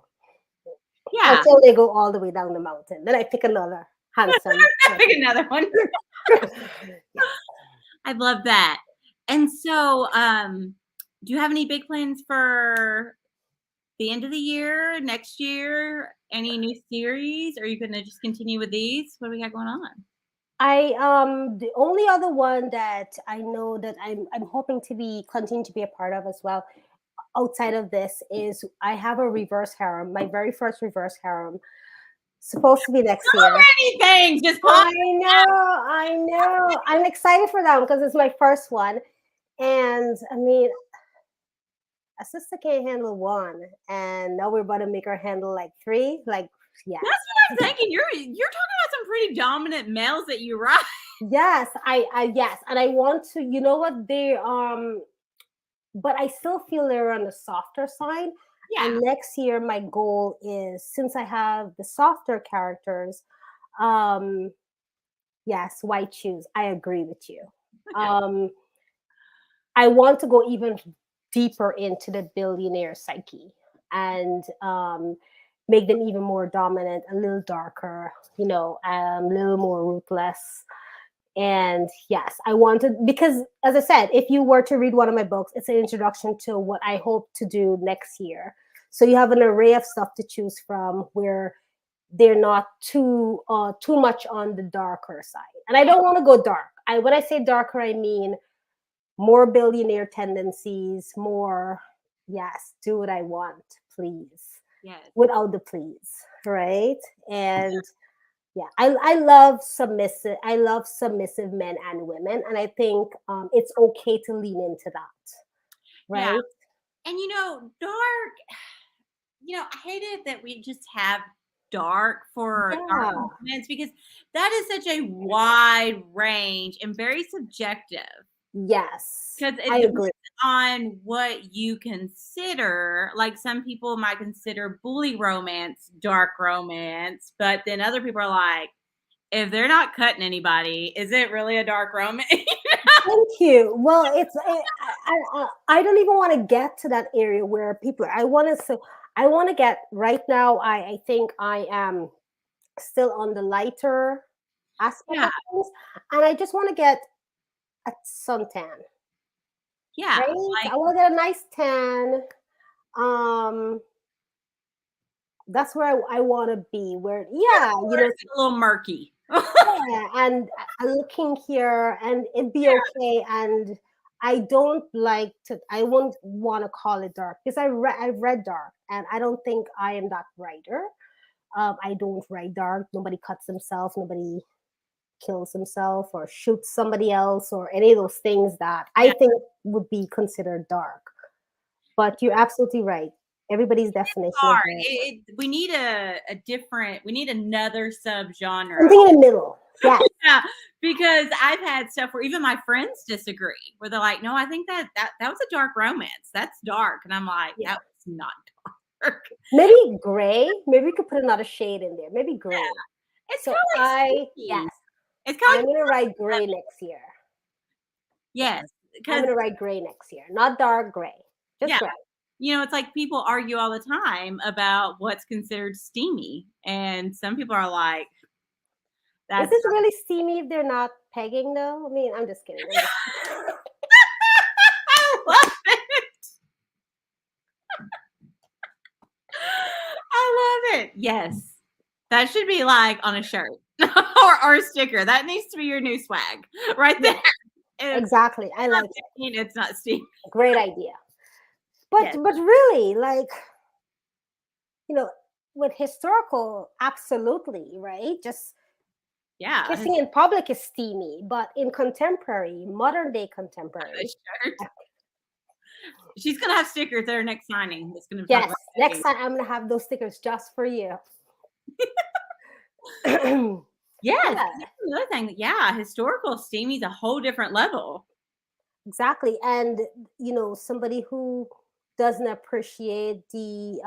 Yeah. Until they go all the way down the mountain. Then I pick another handsome. Pick another one. I love that. And so, do you have any big plans for the end of the year, next year? Any new series? Or are you going to just continue with these? What do we got going on? The only other one that I know that I'm hoping to continue to be a part of as well, outside of this, is I have a reverse harem, my very first reverse harem, supposed to be next year. So many things just I know. I'm excited for that because it's my first one, and I mean, a sister can't handle one, and now we're about to make her handle like three. Like, yeah. That's what I'm thinking. You're talking about some pretty dominant males that you ride. Yes, yes, and I want to. You know what they but I still feel they're on the softer side. Yeah. And next year, my goal is, since I have the softer characters, yes, white shoes. I agree with you. I want to go even deeper into the billionaire psyche and make them even more dominant, a little darker, you know, a little more ruthless. And yes, I wanted, because as I said, if you were to read one of my books, it's an introduction to what I hope to do next year. So you have an array of stuff to choose from where they're not too much on the darker side. And I don't want to go dark. When I say darker, I mean more billionaire tendencies, more, yes, do what I want, please. Yes. Without the please, right? And Yeah, I love submissive. I love submissive men and women, and I think it's okay to lean into that, Yeah. right? And dark, I hate it that we just have dark for dark Yeah. moments because that is such a wide range and very subjective. Yes, Because I it depends agree. on what you consider. Like some people might consider bully romance dark romance, but then other people are like, if they're not cutting anybody, is it really a dark romance? Thank you. Well, I don't even want to get to that area where people. I want to get right now. I think I am still on the lighter aspect Yeah, of things, and I just want to get a suntan. yeah. Right? Like, I want to get a nice tan. Um, that's where I want to be. Where, yeah, or is it a little murky? yeah, and looking here, and it'd be okay. And I don't like to. I won't want to call it dark because I've read dark, and I don't think I am that writer. I don't write dark. Nobody cuts himself. Nobody kills himself or shoots somebody else or any of those things that I Yeah, think would be considered dark. But you're absolutely right. Everybody's definition of hard. dark. We need we need another subgenre. Something in the middle. Yes. Yeah, because I've had stuff where even my friends disagree, where they're like, "No, I think that was a dark romance. That's dark," and I'm like, Yeah. "That was not dark." Maybe gray. Maybe we could put another shade in there. Maybe Yeah, gray. it's So kind of like yes, sticky. It's kind I'm of gonna write gray next year. Yes. yes, I'm because gonna write gray next year. Not dark gray. Just yeah, gray. it's like people argue all the time about what's considered steamy, and some people are like, Is "That's it really steamy if they're not pegging though? I mean, I'm just kidding. I love it. I love it. Yes. That should be like on a shirt or a sticker. That needs to be your new swag right Yeah, there. If exactly. I it's not like it. steamy, it's not steamy. Great idea. But Yes. really, like, you know, with historical, absolutely, right? Just Yeah. kissing in public is steamy, but in contemporary, modern day A contemporary, shirt. She's gonna have stickers at her next signing. It's gonna talk yes, about next pegging. time I'm gonna have those stickers just for you. Yes. Yeah, That's another thing. Yeah, historical steamy is a whole different level. exactly. And somebody who doesn't appreciate the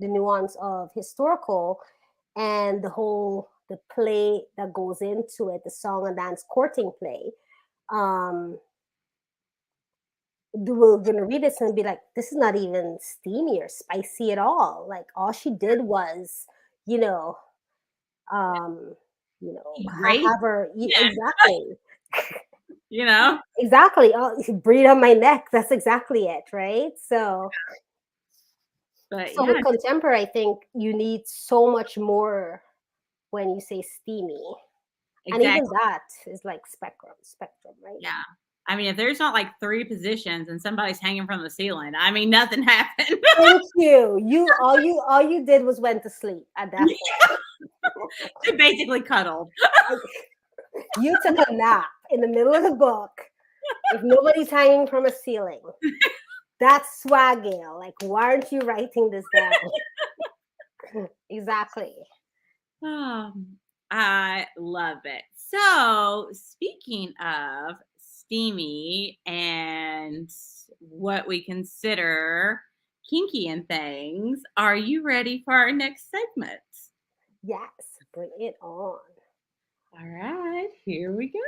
nuance of historical and the play that goes into it, the song and dance courting play, um we're gonna read this and be like, this is not even steamy or spicy at all. Like all she did was, you know, um, Right? have her Yeah. exactly, You know? exactly. Oh, breathe on my neck. That's exactly it, right? So, But so yeah, with contemporary, I think you need so much more when you say steamy, and even exactly. that is like spectrum, right? Yeah. I mean, if there's not like 3 positions and somebody's hanging from the ceiling, I mean, nothing happened. Thank you. All you did was went to sleep at that They basically cuddled. point. You took a nap in the middle of the book if nobody's hanging from a ceiling. That's swag, Gail. Like, why aren't you writing this down? Exactly. I love it. So, speaking of steamy and what we consider kinky and things, are you ready for our next segment? Yes, bring it on. All right, here we go.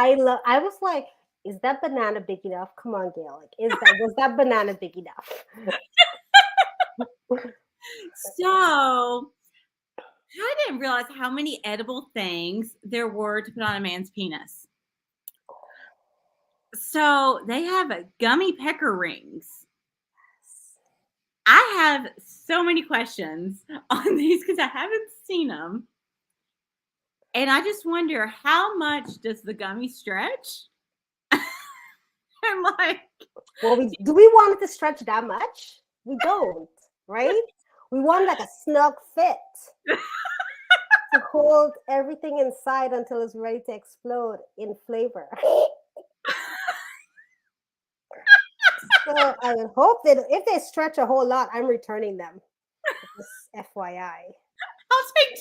I was like, is that banana big enough? Come on, Gail. Like, was that banana big enough? So I didn't realize how many edible things there were to put on a man's penis. So they have gummy pecker rings. I have so many questions on these because I haven't seen them. And I just wonder, how much does the gummy stretch? I'm like, well, do we want it to stretch that much? We don't, right? We want like a snug fit to hold everything inside until it's ready to explode in flavor. So I would hope that if they stretch a whole lot, I'm returning them. Just FYI. I'll take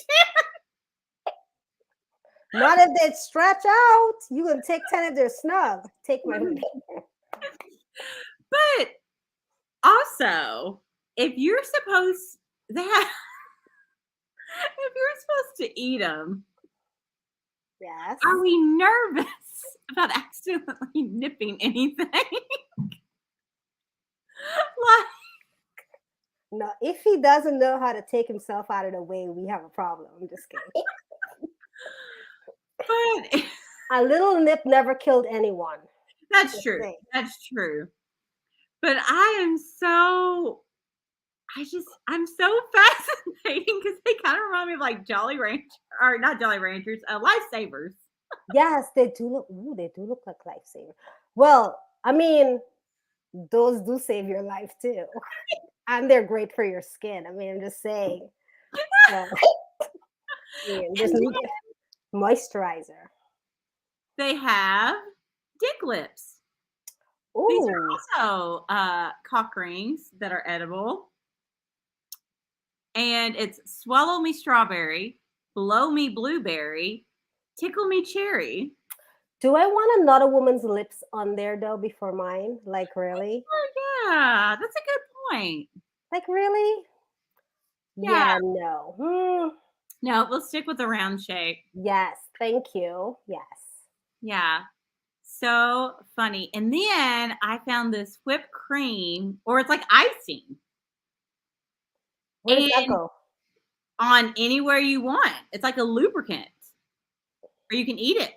10. Not if they stretch out. You can take 10 if they're snug. Take my money. But also, if you're supposed to eat them, yes, are we nervous about accidentally nipping anything? Like, no, if he doesn't know how to take himself out of the way, we have a problem. I'm just kidding. but a little nip never killed anyone. That's true. Saying. That's true. But I'm so fascinating because they kind of remind me of like Jolly Rancher, or not Jolly Ranchers, Lifesavers. Yes, they do look. Ooh, they do look like Lifesavers. Well, I mean, those do save your life too, and they're great for your skin. I mean, I'm just saying. Just need moisturizer. They have dick lips. Ooh. These are also cock rings that are edible. And it's swallow me strawberry, blow me blueberry, tickle me cherry. Do I want another woman's lips on there though before mine? Like really? Oh, yeah, that's a good point. Like really? Yeah, no. No, we'll stick with the round shape. Yes, thank you. Yes. Yeah. So funny. And then I found this whipped cream, or it's like icing. Where does that go? On anywhere you want. It's like a lubricant. Or you can eat it.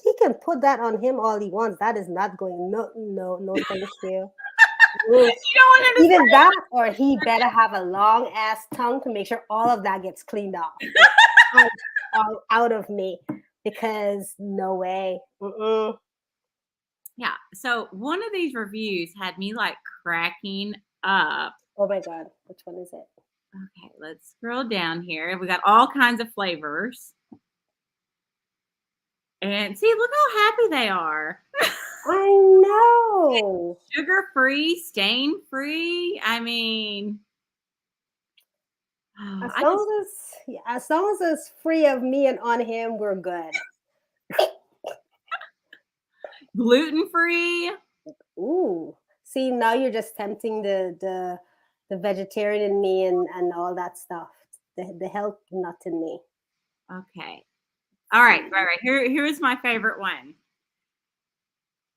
He can put that on him all he wants. That is not going. No, thank you. Either that, or he better have a long ass tongue to make sure all of that gets cleaned off out of me, because no way. Yeah. So one of these reviews had me like cracking up. Oh my god, which one is it? Okay, let's scroll down here. We got all kinds of flavors. And see, look how happy they are. I know. Sugar-free, stain-free. I mean, as long as it's free of me and on him, we're good. Gluten-free. Ooh. See, now you're just tempting the vegetarian in me and all that stuff. The health nut in me. Okay. All right. Here's my favorite one.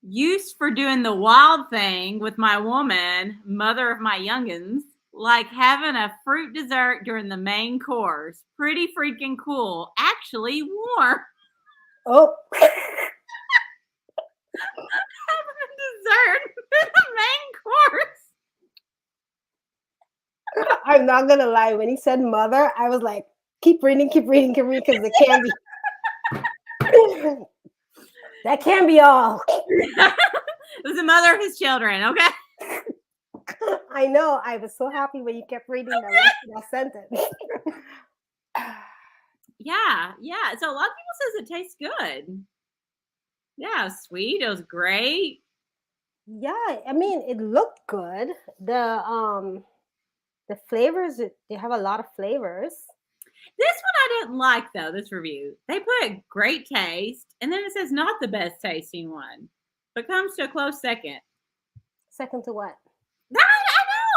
Used for doing the wild thing with my woman, mother of my youngins, like having a fruit dessert during the main course. Pretty freaking cool. Actually warm. Oh. Having a dessert in the main course. I'm not gonna lie. When he said mother, I was like, keep reading, because it can't be. That can't be all. It was the mother of his children, okay? I know. I was so happy when you kept reading the rest of that sentence. Yeah. So a lot of people says it tastes good. Yeah, sweet. It was great. Yeah, I mean, it looked good. The flavors, they have a lot of flavors. This one I didn't like, though, this review. They put great taste, and then it says not the best tasting one, but comes to a close second. Second to what? I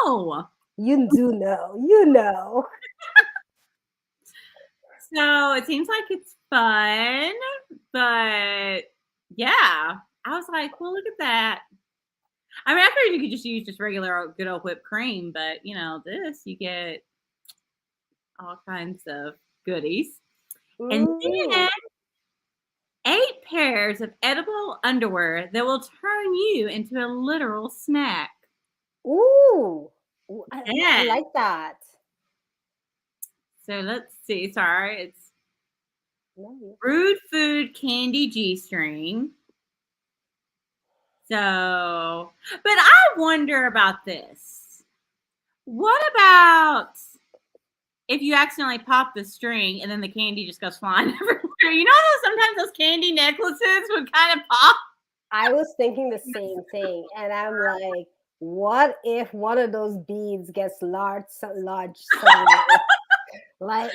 know. You do know. You know. So it seems like it's fun, but yeah, I was like, well, look at that. I mean, I figured you could just use just regular good old whipped cream, but this you get all kinds of goodies. And then 8 pairs of edible underwear that will turn you into a literal snack. Ooh, I Yeah. like that. So let's see. Sorry, it's No. Rude Food Candy G-string. So, but I wonder about this. What about if you accidentally pop the string and then the candy just goes flying everywhere? You know how sometimes those candy necklaces would kind of pop? I was thinking the same thing, and I'm like, what if one of those beads gets large somewhere? Like,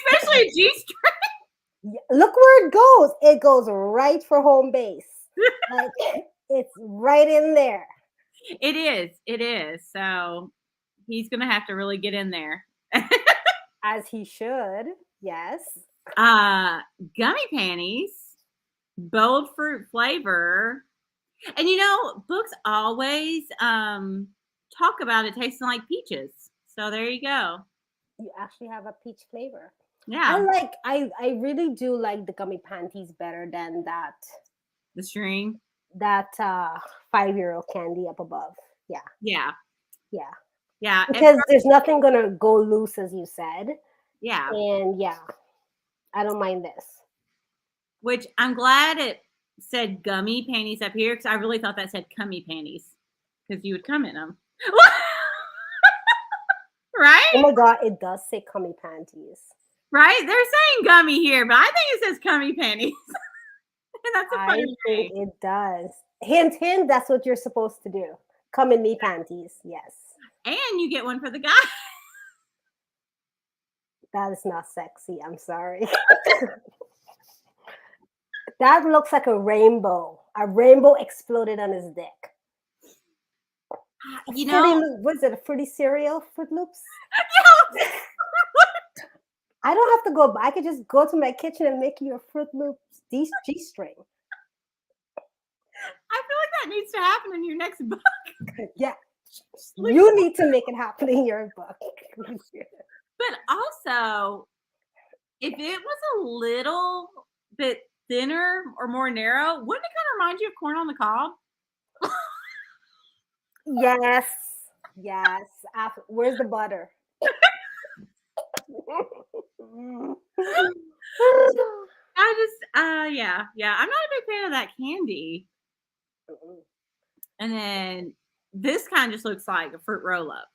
Especially a G-string. look where it goes. It goes right for home base. Like, it's right in there. It is. It is. So he's gonna have to really get in there. As he should. Yes. Gummy panties, bold fruit flavor. And books always talk about it tasting like peaches. So there you go. You actually have a peach flavor. Yeah. I really do like the gummy panties better than that. The string. That 5-year-old candy up above. Yeah. Yeah. Yeah. Yeah. Because there's nothing gonna go loose, as you said. Yeah. And yeah, I don't mind this. Which I'm glad it said gummy panties up here because I really thought that said cummy panties because you would come in them. Right? Oh my God, it does say cummy panties. Right? They're saying gummy here, but I think it says cummy panties. That's a funny thing. It does. Hint, hint, that's what you're supposed to do. Come in me panties, yes. And you get one for the guy. That is not sexy, I'm sorry. That looks like a rainbow. A rainbow exploded on his dick. Was it a fruity cereal, Fruit Loops? Yeah. I don't have to go. I could just go to my kitchen and make you a Fruit Loops G-string. I feel like that needs to happen in your next book. Yeah. You need to make it happen in your book. But also, if it was a little bit thinner or more narrow, wouldn't it kind of remind you of corn on the cob? Yes. Yes. Where's the butter? Yeah. I'm not a big fan of that candy. And then this kind of just looks like a fruit roll-up.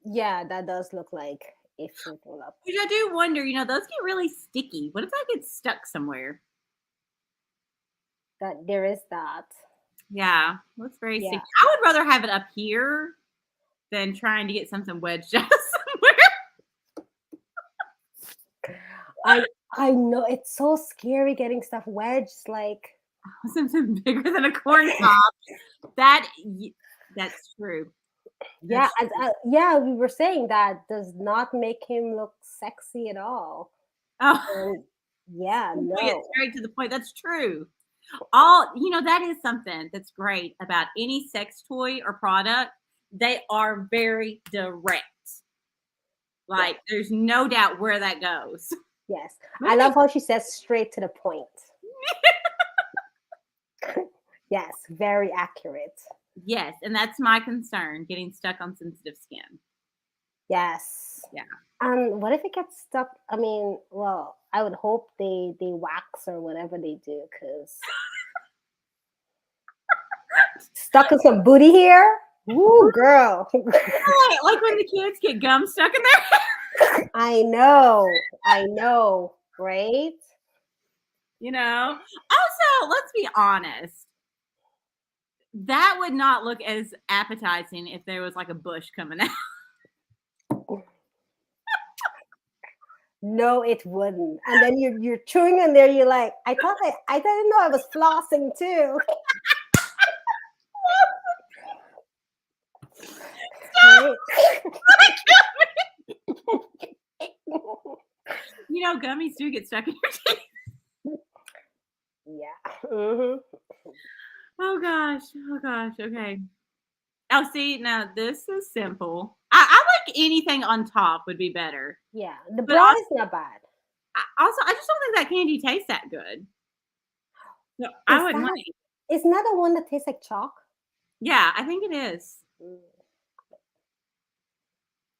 Yeah, that does look like a fruit roll-up. Which I do wonder, those get really sticky. What if that gets stuck somewhere? That there is that. Yeah, looks very sticky. I would rather have it up here than trying to get something wedged out somewhere. I know, it's so scary getting stuff wedged, like something bigger than a corn cob. That's true. Yeah, yeah, we were saying that does not make him look sexy at all. Oh, and yeah, no. Get straight to the point. That's true. That is something that's great about any sex toy or product. They are very direct. Like, there's no doubt where that goes. Yes. I love how she says straight to the point. Yes, very accurate. Yes, and that's my concern, getting stuck on sensitive skin. Yes. Yeah. What if it gets stuck? I mean, well, I would hope they wax or whatever they do, because stuck in some booty hair? Ooh, girl. Like when the kids get gum stuck in their hair. I know, right? Also, let's be honest. That would not look as appetizing if there was like a bush coming out. No, it wouldn't. And then you're chewing in there. You're like, I didn't know I was flossing too. gummies do get stuck in your teeth. Yeah. Mm-hmm. Oh gosh. Oh gosh. Okay. Oh, see, now this is simple. I like anything on top would be better. Yeah. The But broad is not bad. also, I just don't think that candy tastes that good. So I Is wouldn't that want it. isn't that the one that tastes like chalk? Yeah, I think it is. Mm.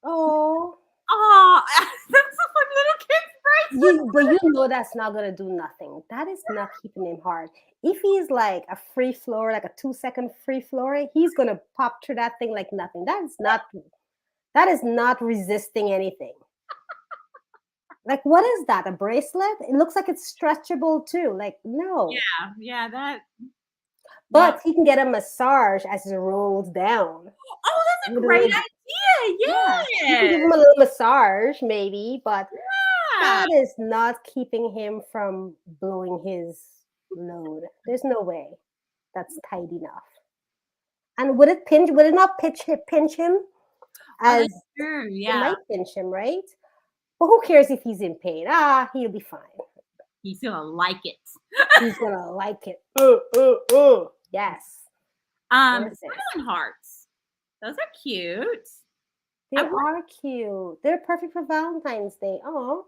Oh. Oh, that's a fun little kid's bracelet. But you know that's not gonna do nothing. That is not keeping him hard. If he's like a free floor, like a 2-second free floor, he's gonna pop through that thing like nothing. That is not resisting anything. Like, what is that? A bracelet? It looks like it's stretchable too. Like, no. Yeah, that. But No. he can get a massage as it rolls down. Oh, that's a With a great little- idea. Yeah. You can give Yes. him a little massage, maybe, but Yeah. that is not keeping him from blowing his load. There's no way that's tight enough. And would it not pinch him Oh, as that's true. it Yeah. might pinch him, right? But who cares if he's in pain? He'll be fine. He's gonna like it. He's gonna like it. Yes. Perfect. Cinnamon hearts. Those are cute. They are cute. They're perfect for Valentine's Day. Oh.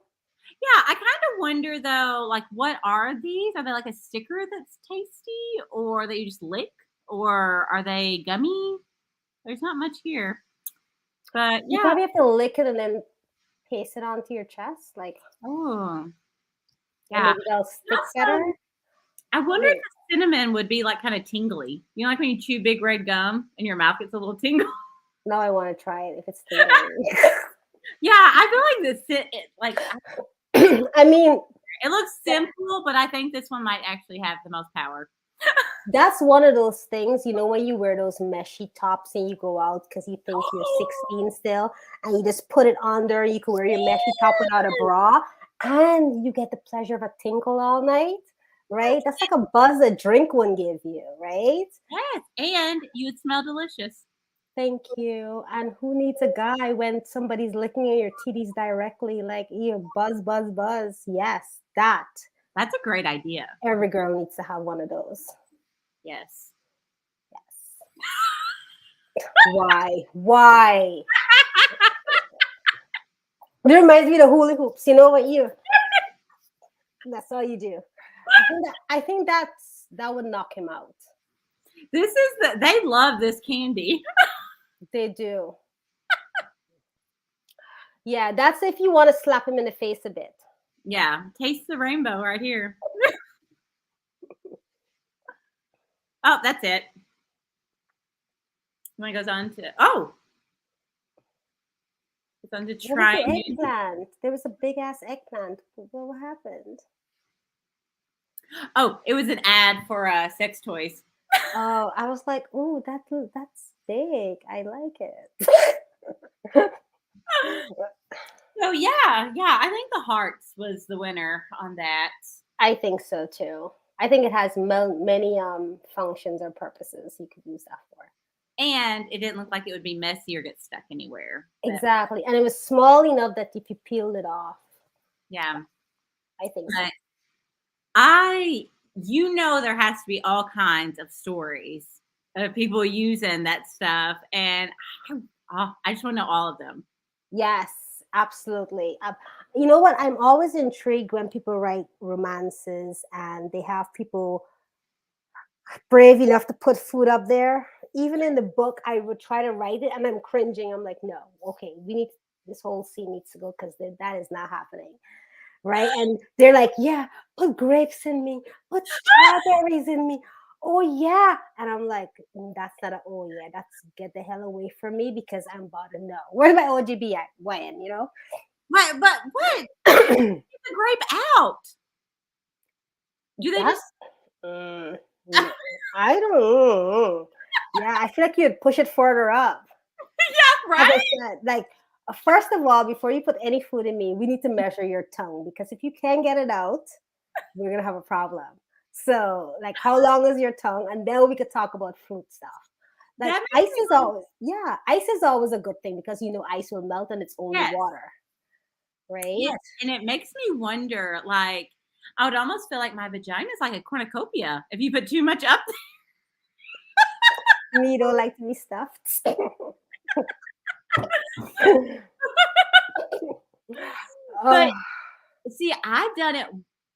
Yeah, I kind of wonder though, like, what are these? Are they like a sticker that's tasty, or that you just lick, or are they gummy? There's not much here, but You yeah. probably have to lick it and then paste it onto your chest. Like, Oh, and yeah. maybe they'll stick better. I wonder if the cinnamon would be like kind of tingly. You know, like when you chew big red gum and your mouth gets a little tingle. Now I want to try it if it's tingling. Yeah, I feel like like I mean, it looks simple, but I think this one might actually have the most power. that's one of those things, you know, when you wear those meshy tops and you go out because you think you're 16 still, and you just put it under, you can wear your meshy top without a bra, and you get the pleasure of a tinkle all night, right? That's like a buzz a drink wouldn't give you, right? Yes, and you would smell delicious. Thank you. And who needs a guy when somebody's licking at your titties directly? Like, you buzz, buzz, buzz. Yes, that. That's a great idea. Every girl needs to have one of those. Yes. Yes. Why? It reminds me of the hula hoops. You know what you? That's all you do. I think that would knock him out. They love this candy. They do. Yeah, that's if you want to slap him in the face a bit. Yeah, taste the rainbow right here. Oh, that's it. When it goes on to it's on to try. What was the eggplant? There was a big ass eggplant. What happened? Oh, it was an ad for sex toys. Oh, I was like, oh, that's big. I like it. So yeah, I think the hearts was the winner on that. I think so too. I think it has many functions or purposes you could use that for. And it didn't look like it would be messy or get stuck anywhere. Exactly. And it was small enough that if you peeled it off. Yeah. I think so. There has to be all kinds of stories of people using that stuff. And I just want to know all of them. Yes, absolutely. You know what? I'm always intrigued when people write romances and they have people brave enough to put food up there. Even in the book, I would try to write it and I'm cringing. I'm like, no, okay, this whole scene needs to go because that is not happening. Right? And they're like, yeah, put grapes in me, put strawberries in me. Oh yeah. And I'm like, that's not oh yeah, that's get the hell away from me because I'm about to know. Where's my OGB at? When, you know? But what? Get the grape out. Do they just I don't know. Yeah, I feel like you'd push it further up. Yeah, right. As I said, like, first of all, before you put any food in me, we need to measure your tongue because if you can't get it out, we're gonna have a problem. So, like, how long is your tongue? And then we could talk about fruit stuff. Like, ice is always a good thing because ice will melt and it's only water. right? Yes, and it makes me wonder, like, I would almost feel like my vagina is like a cornucopia if you put too much up. You don't like to be stuffed. But Oh, see, I've done it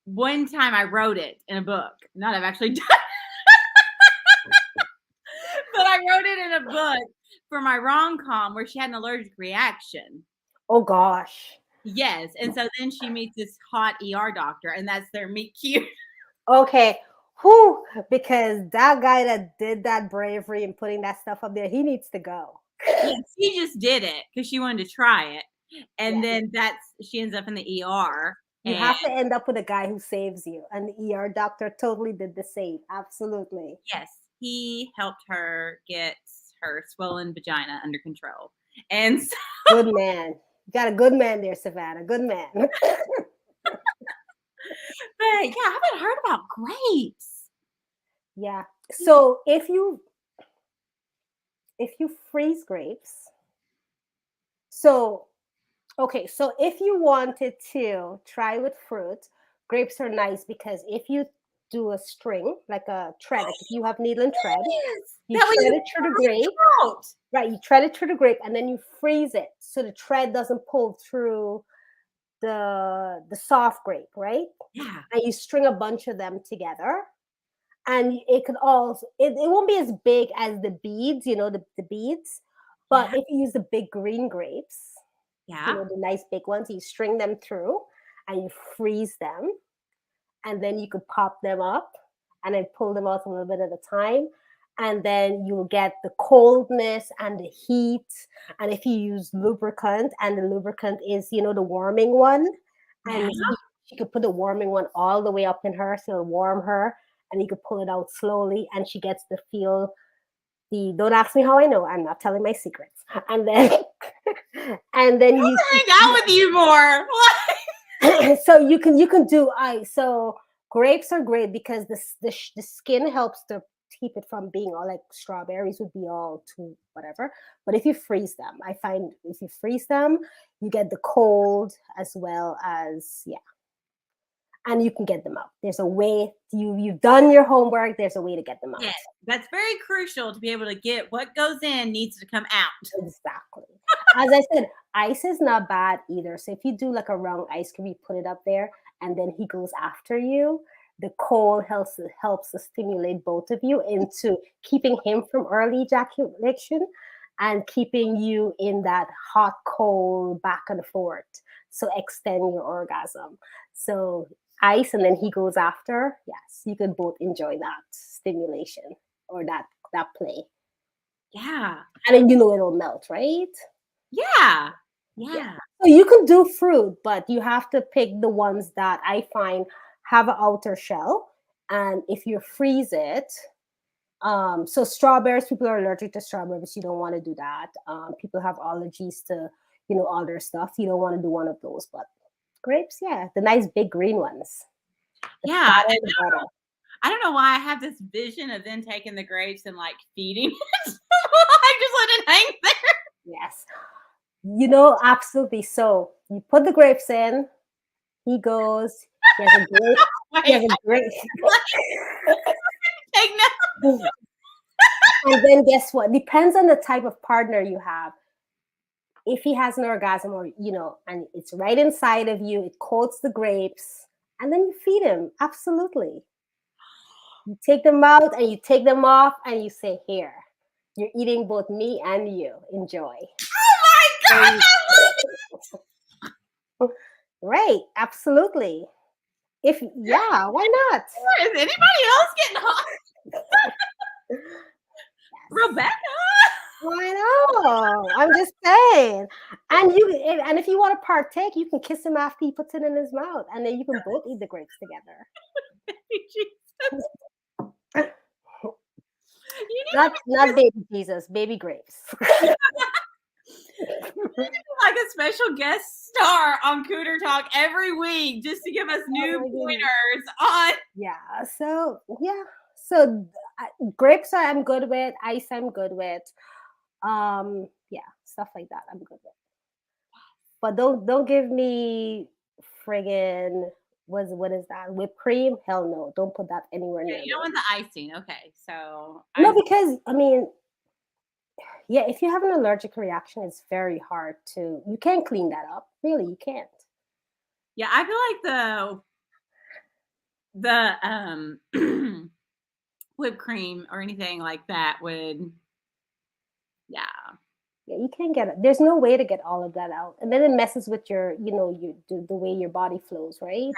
one time. I wrote it in a book. Not I've actually done, but I wrote it in a book for my rom-com where she had an allergic reaction. oh gosh. Yes, and so then she meets this hot ER doctor, and that's their meet cute. Okay. Who? Because that guy that did that bravery and putting that stuff up there, he needs to go. Yes, she just did it because she wanted to try it, and Yeah. then she ends up in the ER, You and have to end up with a guy who saves you. And the ER doctor totally did the same. Absolutely. yes, he helped her get her swollen vagina under control, and so, Good man. You got a good man there, Savannah. Good man. but yeah, I haven't heard about grapes. Yeah. So if you freeze grapes, so okay, so if you wanted to try with fruit, grapes are nice because if you do a string, like a thread, like if you have needle and thread, Yes, you that way thread you it through the can reach grape, out. right? You thread it through the grape and then you freeze it so the thread doesn't pull through the soft grape, right? Yeah, And you string a bunch of them together. And it could also it won't be as big as the beads, the beads, but yeah, if you use the big green grapes, yeah, the nice big ones, you string them through and you freeze them, and then you could pop them up and then pull them out a little bit at a time. And then you'll get the coldness and the heat. And if you use lubricant, and the lubricant is, the warming one, yeah. and she could put the warming one all the way up in her, so it'll warm her, and you could pull it out slowly, and she gets to feel the. Don't ask me how I know. I'm not telling my secrets. And then, and then you Hang out with you more. so you can do ice. So grapes are great because the skin helps to keep it from being all like strawberries would be all too whatever. But if you freeze them, I find if you freeze them, you get the cold as well as and you can get them out. There's a way you've done your homework. There's a way to get them out. Yes, that's very crucial to be able to get what goes in needs to come out. Exactly. As I said, ice is not bad either. So if you do like a round ice cream, you put it up there, and then he goes after you. The cold helps to stimulate both of you into keeping him from early ejaculation and keeping you in that hot, cold back and forth. So extend your orgasm. So ice, and then he goes after. Yes, you could both enjoy that stimulation or that play. Yeah, And then it'll melt, right? yeah, Yeah. yeah. So you can do fruit, but you have to pick the ones that I find have an outer shell. And if you freeze it, so strawberries, people are allergic to strawberries. You don't want to do that. People have allergies to, other stuff. You don't want to do one of those. But grapes, yeah, the nice big green ones. The Yeah, fatter, and the better. I don't know why I have this vision of then taking the grapes and like feeding it. I just let it hang there. Yes. Absolutely. So you put the grapes in, he goes, he has a great, he has Wait, a great, take no. and then guess what? Depends on the type of partner you have. If he has an orgasm or, and it's right inside of you, it coats the grapes, and then you feed him. Absolutely. You take them out and you take them off and you say, here, you're eating both me and you. Enjoy. Oh my gosh, I love it. Right. Absolutely. Why not? Is anybody else getting hot? Rebecca. I know. I'm just saying. And if you want to partake, you can kiss him after he puts it in his mouth, and then you can both eat the grapes together. You need Not baby Jesus, baby grapes. like a special guest star on Cougar Talk every week just to give us new pointers on. Yeah. So grapes I'm good with. Ice I'm good with. Yeah, stuff like that I'm good with. But don't give me friggin' what is that? Whipped cream? Hell no. Don't put that anywhere Yeah, near you me. don't want the icing. Okay, so No, because I mean, yeah, if you have an allergic reaction, it's very hard to you can't clean that up. Really, you can't. yeah, I feel like the whipped cream or anything like that would, yeah, Yeah, you can't get it. There's no way to get all of that out. And then it messes with your, the way your body flows, right?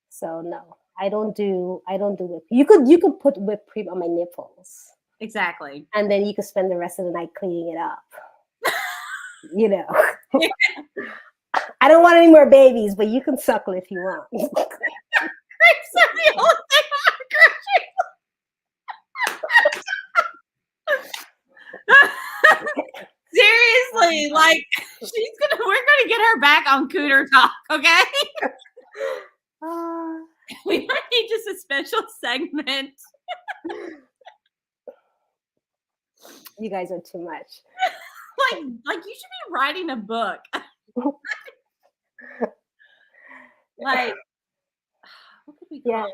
So no, I don't do whipped. You could put whipped cream on my nipples. exactly. And then you could spend the rest of the night cleaning it up. You know. I don't want any more babies, but you can suckle if you want. So the only thing seriously, like we're gonna get her back on Cougar Talk, okay? We might need just a special segment. You guys are too much. Like you should be writing a book. Like, what could we call it?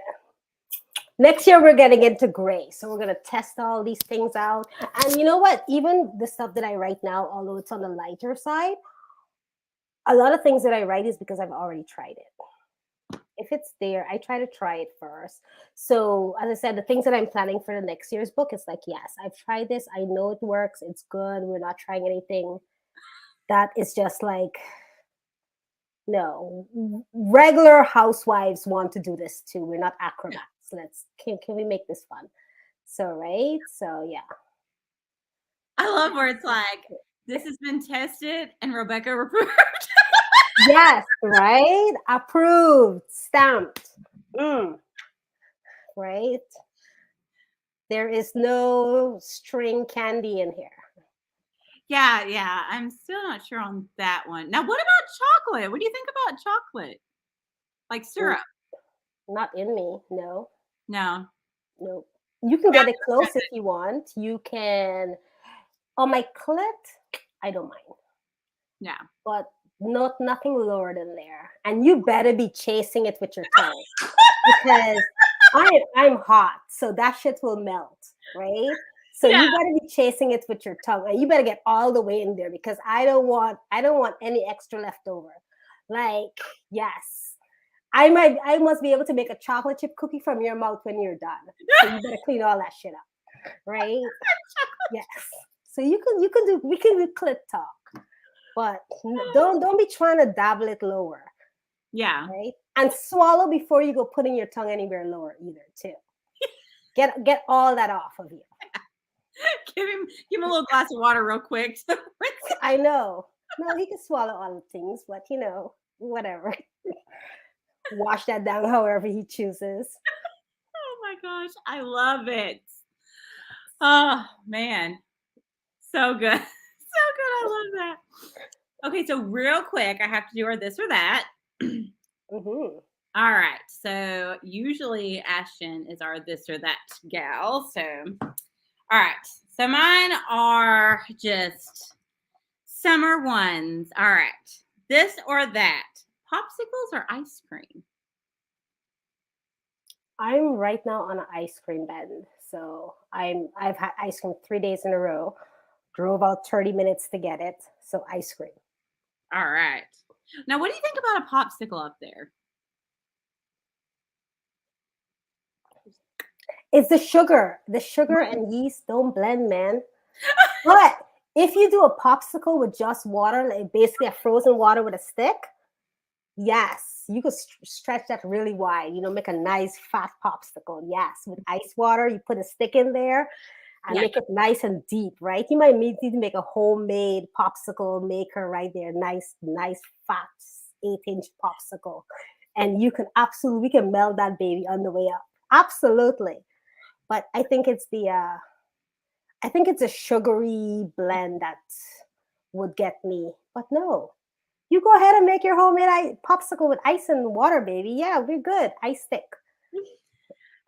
Next year we're getting into gray, so we're gonna test all these things out. And you know what? Even the stuff that I write now, although it's on the lighter side, a lot of things that I write is because I've already tried it. If it's there, I try to try it first. So as I said, the things that I'm planning for the next year's book is like, yes, I've tried this. I know it works. It's good. We're not trying anything that is just like, no, regular housewives want to do this too. We're not acrobats. Can we make this fun? So right. So yeah. I love where it's like, this has been tested and Robecca approved. Yes, right? Approved, stamped. Right? There is no string candy in here. Yeah. I'm still not sure on that one. Now, what about chocolate? What do you think about chocolate? Like syrup? Not in me, no. No. No. You can get it close if you want. You can on my clit, I don't mind. Yeah. But nothing lower than there. And you better be chasing it with your tongue. Because I'm hot, so that shit will melt, right? So you better be chasing it with your tongue, and you better get all the way in there because I don't want any extra left over. Like, yes, I must be able to make a chocolate chip cookie from your mouth when you're done. So you better clean all that shit up, right? Yes. So we can do clit talk, but don't be trying to dabble it lower. Yeah. Right. And swallow before you go putting your tongue anywhere lower either, too. Get all that off of you. Give him a little glass of water real quick. I know. No, he can swallow all the things, but whatever. Wash that down however he chooses. Oh my gosh, I love it. Oh man. So good. So good. I love that. Okay, so real quick, I have to do our this or that. Mm-hmm. All right. So usually Ashton is our this or that gal. So, all right. So mine are just summer ones. All right. This or that. Popsicles or ice cream? I'm right now on an ice cream bend. So I've had ice cream 3 days in a row. Drove out 30 minutes to get it. So ice cream. All right. Now, what do you think about a popsicle up there? It's the sugar. The sugar and yeast don't blend, man. But if you do a popsicle with just water, like basically a frozen water with a stick, yes, you could stretch that really wide. Make a nice fat popsicle. Yes, with ice water, you put a stick in there and make it nice and deep, right? You might need to make a homemade popsicle maker right there. Nice fat 8-inch popsicle. And we can melt that baby on the way up. Absolutely. But I think it's a sugary blend that would get me. But no, you go ahead and make your homemade popsicle with ice and water, baby. Yeah, we're good. Ice stick.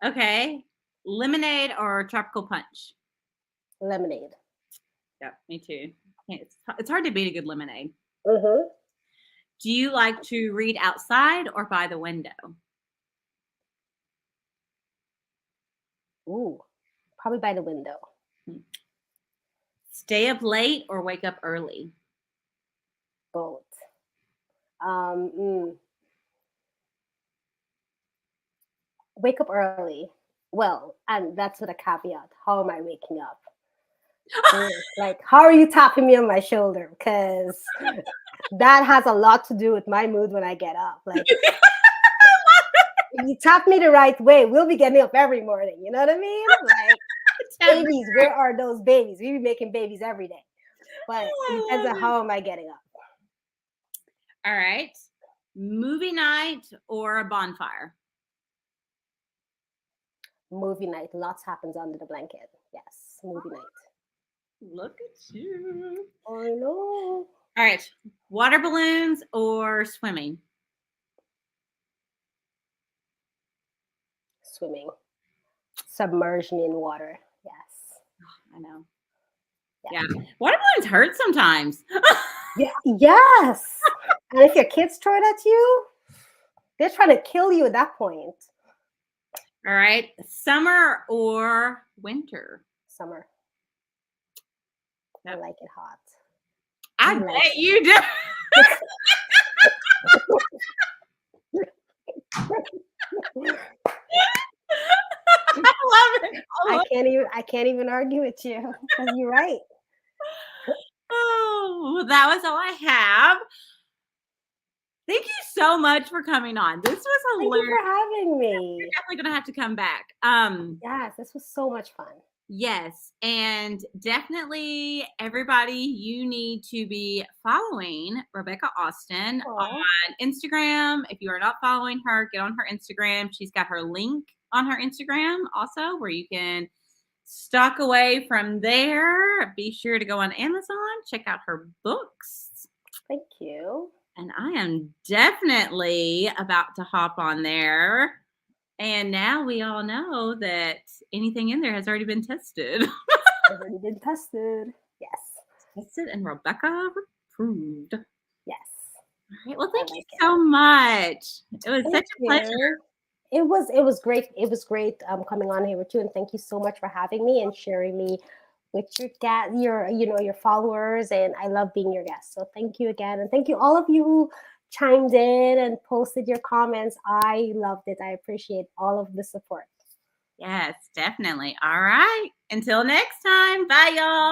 Okay. Lemonade or tropical punch? Lemonade. Yep, me too. It's hard to beat a good lemonade. Mm-hmm. Do you like to read outside or by the window? Ooh, probably by the window. Stay up late or wake up early? Both. Um, Wake up early. Well, and that's with a caveat. How am I waking up? Like, how are you tapping me on my shoulder? Because that has a lot to do with my mood when I get up. Like, if you tap me the right way, we'll be getting up every morning. You know what I mean? Like, babies, where are those babies? We be making babies every day. But it depends on how am I getting up. All right. Movie night or a bonfire? Movie night. Lots happens under the blanket. Yes, movie night. Look at you. I know. All right. Water balloons or swimming? Swimming. Submerge me in water. Yes. I know. Yeah. Water balloons hurt sometimes. Yeah. Yes. And if your kids throw it at you, they're trying to kill you at that point. All right. Summer or winter? Summer. I like it hot. I bet you do. I love it. I can't even argue with you because you're right. Oh, well, that was all I have. Thank you so much for coming on. This was hilarious. Thank you for having me. You're definitely gonna have to come back. Yes, this was so much fun. Yes, and definitely everybody, you need to be following Robecca Austin on Instagram. If you are not following her, get on her Instagram. She's got her link on her Instagram also where you can stock away from there. Be sure to go on Amazon, check out her books. Thank you. And I am definitely about to hop on there. And now we all know that anything in there has already been tested. Already been tested. Yes. Tested and Robecca approved. Yes. All right. Well, thank you so much. It was such a pleasure. It was great. It was great coming on here with you, and thank you so much for having me and sharing me with your followers. And I love being your guest. So thank you again, and thank you all of you who chimed in and posted your comments. I loved it. I appreciate all of the support. Yes, definitely. All right. Until next time. Bye, y'all.